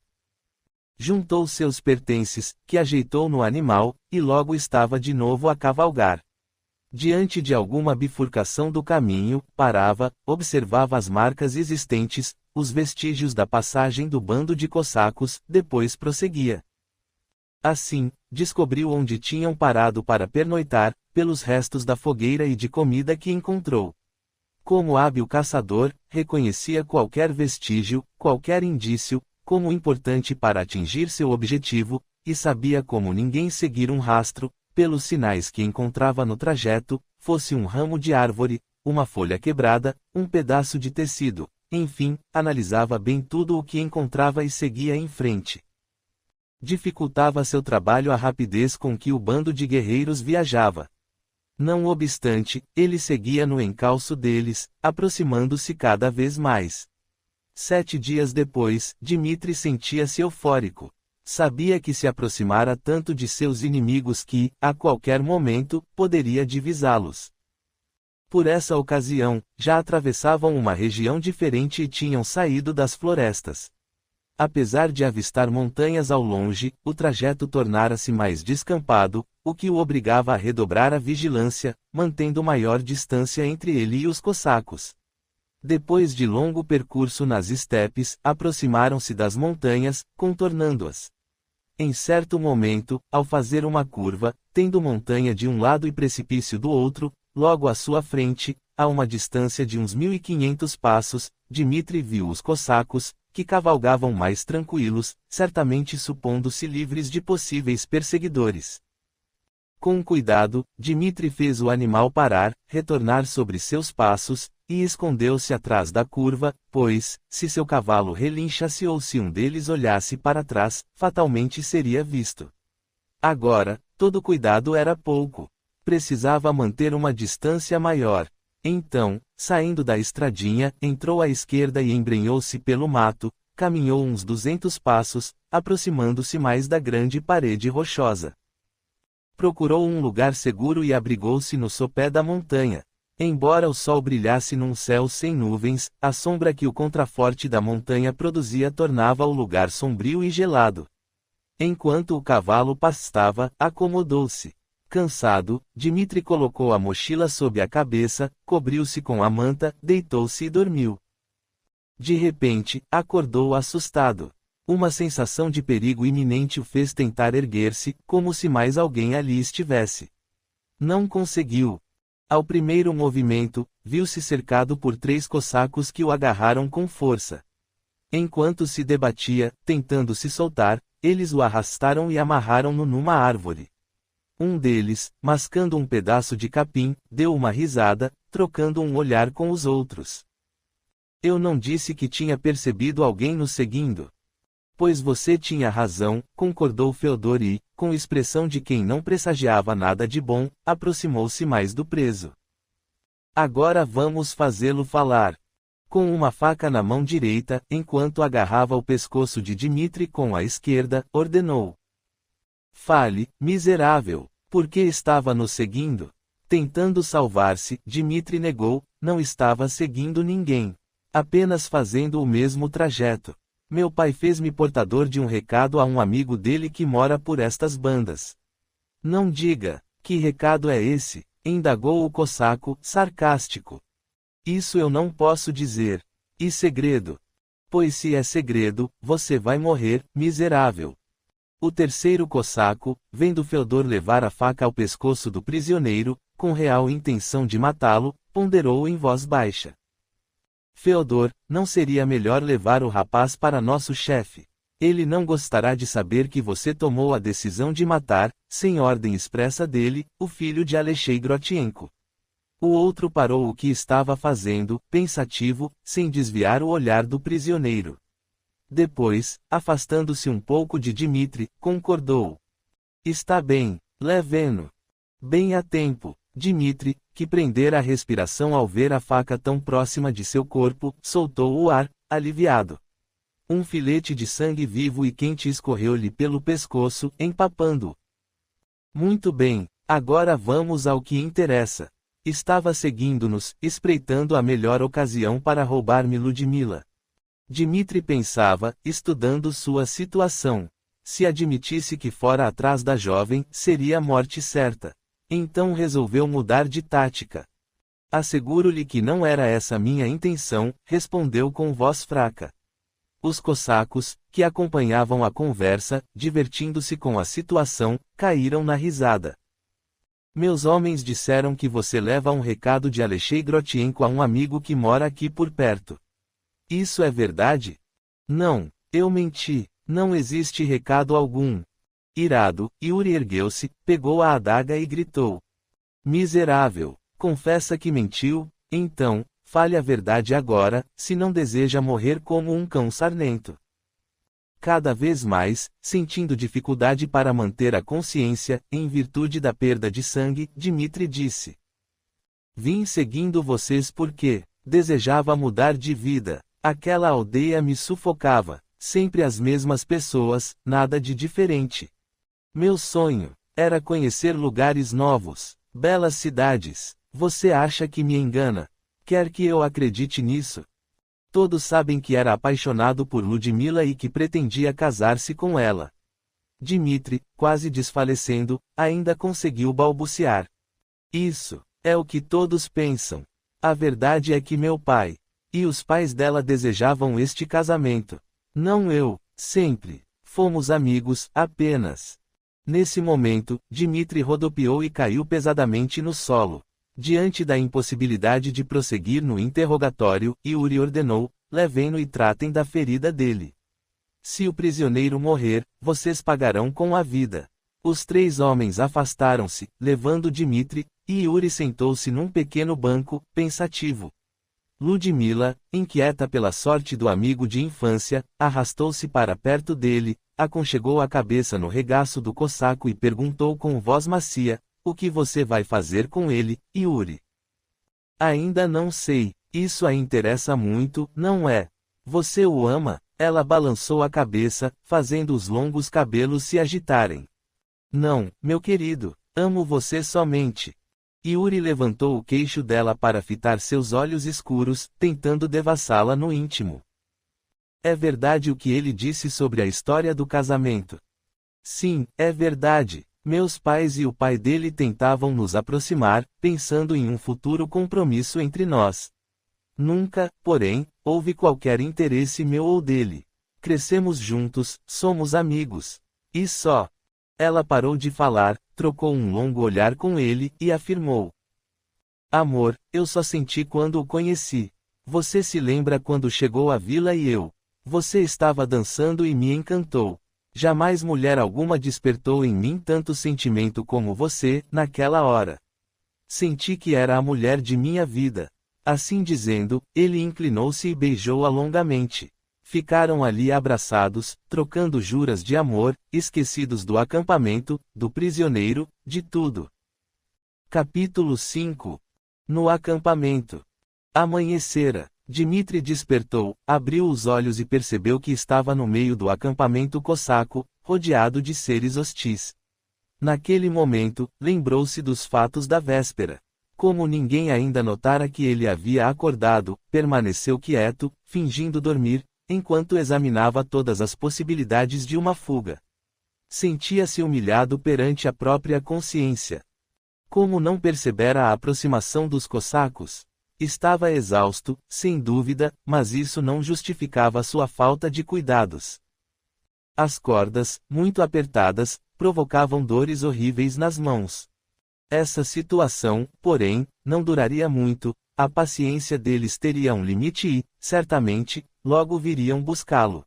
Juntou seus pertences, que ajeitou no animal, e logo estava de novo a cavalgar. Diante de alguma bifurcação do caminho, parava, observava as marcas existentes, os vestígios da passagem do bando de cossacos, depois prosseguia. Assim, descobriu onde tinham parado para pernoitar, pelos restos da fogueira e de comida que encontrou. Como hábil caçador, reconhecia qualquer vestígio, qualquer indício, como importante para atingir seu objetivo, e sabia como ninguém seguir um rastro, pelos sinais que encontrava no trajeto, fosse um ramo de árvore, uma folha quebrada, um pedaço de tecido, enfim, analisava bem tudo o que encontrava e seguia em frente. Dificultava seu trabalho a rapidez com que o bando de guerreiros viajava. Não obstante, ele seguia no encalço deles, aproximando-se cada vez mais. 7 dias depois, Dmitri sentia-se eufórico. Sabia que se aproximara tanto de seus inimigos que, a qualquer momento, poderia divisá-los. Por essa ocasião, já atravessavam uma região diferente e tinham saído das florestas. Apesar de avistar montanhas ao longe, o trajeto tornara-se mais descampado, o que o obrigava a redobrar a vigilância, mantendo maior distância entre ele e os cossacos. Depois de longo percurso nas estepes, aproximaram-se das montanhas, contornando-as. Em certo momento, ao fazer uma curva, tendo montanha de um lado e precipício do outro, logo à sua frente, a uma distância de uns 1.500 passos, Dmitri viu os cossacos, que cavalgavam mais tranquilos, certamente supondo-se livres de possíveis perseguidores. Com cuidado, Dmitri fez o animal parar, retornar sobre seus passos, e escondeu-se atrás da curva, pois, se seu cavalo relinchasse ou se um deles olhasse para trás, fatalmente seria visto. Agora, todo cuidado era pouco. Precisava manter uma distância maior. Então, saindo da estradinha, entrou à esquerda e embrenhou-se pelo mato, caminhou uns 200 passos, aproximando-se mais da grande parede rochosa. Procurou um lugar seguro e abrigou-se no sopé da montanha. Embora o sol brilhasse num céu sem nuvens, a sombra que o contraforte da montanha produzia tornava o lugar sombrio e gelado. Enquanto o cavalo pastava, acomodou-se. Cansado, Dmitri colocou a mochila sob a cabeça, cobriu-se com a manta, deitou-se e dormiu. De repente, acordou assustado. Uma sensação de perigo iminente o fez tentar erguer-se, como se mais alguém ali estivesse. Não conseguiu. Ao primeiro movimento, viu-se cercado por 3 cossacos que o agarraram com força. Enquanto se debatia, tentando se soltar, eles o arrastaram e amarraram-no numa árvore. Um deles, mascando um pedaço de capim, deu uma risada, trocando um olhar com os outros. Eu não disse que tinha percebido alguém nos seguindo. Pois você tinha razão, concordou Feodor e, com expressão de quem não pressagiava nada de bom, aproximou-se mais do preso. Agora vamos fazê-lo falar. Com uma faca na mão direita, enquanto agarrava o pescoço de Dmitri com a esquerda, ordenou. Fale, miserável, por que estava nos seguindo? Tentando salvar-se, Dmitri negou, não estava seguindo ninguém. Apenas fazendo o mesmo trajeto. Meu pai fez-me portador de um recado a um amigo dele que mora por estas bandas. Não diga, que recado é esse? Indagou o cossaco, sarcástico. Isso eu não posso dizer. E segredo? Pois se é segredo, você vai morrer, miserável. O terceiro cossaco, vendo Feodor levar a faca ao pescoço do prisioneiro, com real intenção de matá-lo, ponderou em voz baixa. Feodor, não seria melhor levar o rapaz para nosso chefe? Ele não gostará de saber que você tomou a decisão de matar, sem ordem expressa dele, o filho de Alexei Grotienko. O outro parou o que estava fazendo, pensativo, sem desviar o olhar do prisioneiro. Depois, afastando-se um pouco de Dmitri, concordou. Está bem, leve-no. Bem a tempo. Dmitri, que prendera a respiração ao ver a faca tão próxima de seu corpo, soltou o ar, aliviado. Um filete de sangue vivo e quente escorreu-lhe pelo pescoço, empapando-o. Muito bem, agora vamos ao que interessa. Estava seguindo-nos, espreitando a melhor ocasião para roubar-me Ludmila. Dmitri pensava, estudando sua situação. Se admitisse que fora atrás da jovem, seria morte certa. Então resolveu mudar de tática. Asseguro-lhe que não era essa minha intenção, respondeu com voz fraca. Os cossacos, que acompanhavam a conversa, divertindo-se com a situação, caíram na risada. Meus homens disseram que você leva um recado de Alexei Grotienko a um amigo que mora aqui por perto. Isso é verdade? Não, eu menti, não existe recado algum. Irado, Yuri ergueu-se, pegou a adaga e gritou. Miserável, confessa que mentiu, então, fale a verdade agora, se não deseja morrer como um cão sarnento. Cada vez mais, sentindo dificuldade para manter a consciência, em virtude da perda de sangue, Dmitri disse. Vim seguindo vocês porque desejava mudar de vida. Aquela aldeia me sufocava, sempre as mesmas pessoas, nada de diferente. Meu sonho era conhecer lugares novos, belas cidades. Você acha que me engana? Quer que eu acredite nisso? Todos sabem que era apaixonado por Ludmila e que pretendia casar-se com ela. Dmitri, quase desfalecendo, ainda conseguiu balbuciar. Isso é o que todos pensam. A verdade é que meu pai e os pais dela desejavam este casamento. Não eu, sempre. Fomos amigos, apenas. Nesse momento, Dmitri rodopiou e caiu pesadamente no solo. Diante da impossibilidade de prosseguir no interrogatório, Yuri ordenou, levem-no e tratem da ferida dele. Se o prisioneiro morrer, vocês pagarão com a vida. Os três homens afastaram-se, levando Dmitri, e Yuri sentou-se num pequeno banco, pensativo. Ludmila, inquieta pela sorte do amigo de infância, arrastou-se para perto dele, aconchegou a cabeça no regaço do cossaco e perguntou com voz macia, o que você vai fazer com ele, Yuri? Ainda não sei, isso a interessa muito, não é? Você o ama? Ela balançou a cabeça, fazendo os longos cabelos se agitarem. Não, meu querido, amo você somente. Yuri levantou o queixo dela para fitar seus olhos escuros, tentando devassá-la no íntimo. É verdade o que ele disse sobre a história do casamento? Sim, é verdade. Meus pais e o pai dele tentavam nos aproximar, pensando em um futuro compromisso entre nós. Nunca, porém, houve qualquer interesse meu ou dele. Crescemos juntos, somos amigos. E só. Ela parou de falar, trocou um longo olhar com ele, e afirmou. Amor, eu só senti quando o conheci. Você se lembra quando chegou à vila e eu? Você estava dançando e me encantou. Jamais mulher alguma despertou em mim tanto sentimento como você, naquela hora. Senti que era a mulher de minha vida. Assim dizendo, ele inclinou-se e beijou-a longamente. Ficaram ali abraçados, trocando juras de amor, esquecidos do acampamento, do prisioneiro, de tudo. Capítulo 5. No acampamento. Amanhecera. Dmitri despertou, abriu os olhos e percebeu que estava no meio do acampamento cosaco, rodeado de seres hostis. Naquele momento, lembrou-se dos fatos da véspera. Como ninguém ainda notara que ele havia acordado, permaneceu quieto, fingindo dormir, enquanto examinava todas as possibilidades de uma fuga. Sentia-se humilhado perante a própria consciência. Como não percebera a aproximação dos cossacos? Estava exausto, sem dúvida, mas isso não justificava sua falta de cuidados. As cordas, muito apertadas, provocavam dores horríveis nas mãos. Essa situação, porém, não duraria muito, a paciência deles teria um limite e, certamente, logo viriam buscá-lo.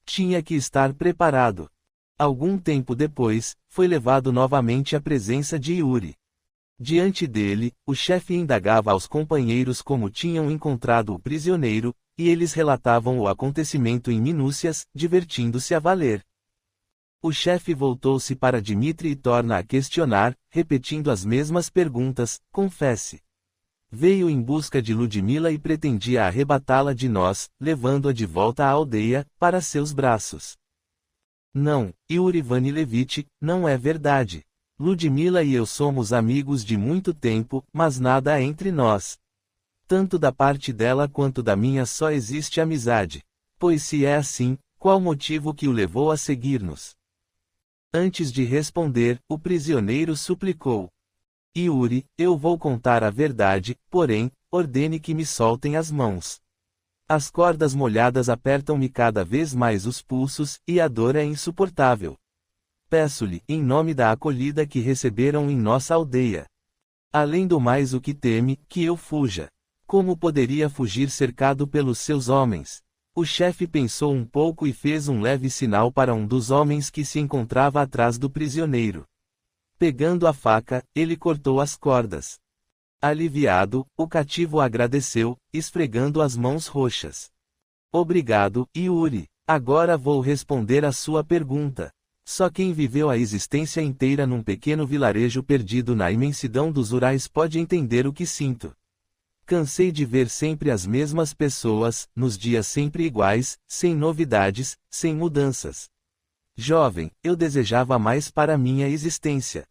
Tinha que estar preparado. Algum tempo depois, foi levado novamente à presença de Yuri. Diante dele, o chefe indagava aos companheiros como tinham encontrado o prisioneiro, e eles relatavam o acontecimento em minúcias, divertindo-se a valer. O chefe voltou-se para Dmitri e torna a questionar, repetindo as mesmas perguntas: confesse. Veio em busca de Ludmila e pretendia arrebatá-la de nós, levando-a de volta à aldeia, para seus braços. Não, Yuri Vanilevich, não é verdade. Ludmila e eu somos amigos de muito tempo, mas nada há entre nós. Tanto da parte dela quanto da minha só existe amizade. Pois se é assim, qual motivo que o levou a seguir-nos? Antes de responder, o prisioneiro suplicou. Yuri, eu vou contar a verdade, porém, ordene que me soltem as mãos. As cordas molhadas apertam-me cada vez mais os pulsos, e a dor é insuportável. Peço-lhe, em nome da acolhida que receberam em nossa aldeia. Além do mais o que teme, que eu fuja. Como poderia fugir cercado pelos seus homens? O chefe pensou um pouco e fez um leve sinal para um dos homens que se encontrava atrás do prisioneiro. Pegando a faca, ele cortou as cordas. Aliviado, o cativo agradeceu, esfregando as mãos roxas. Obrigado, Yuri. Agora vou responder a sua pergunta. Só quem viveu a existência inteira num pequeno vilarejo perdido na imensidão dos Urais pode entender o que sinto. Cansei de ver sempre as mesmas pessoas, nos dias sempre iguais, sem novidades, sem mudanças. Jovem, eu desejava mais para minha existência.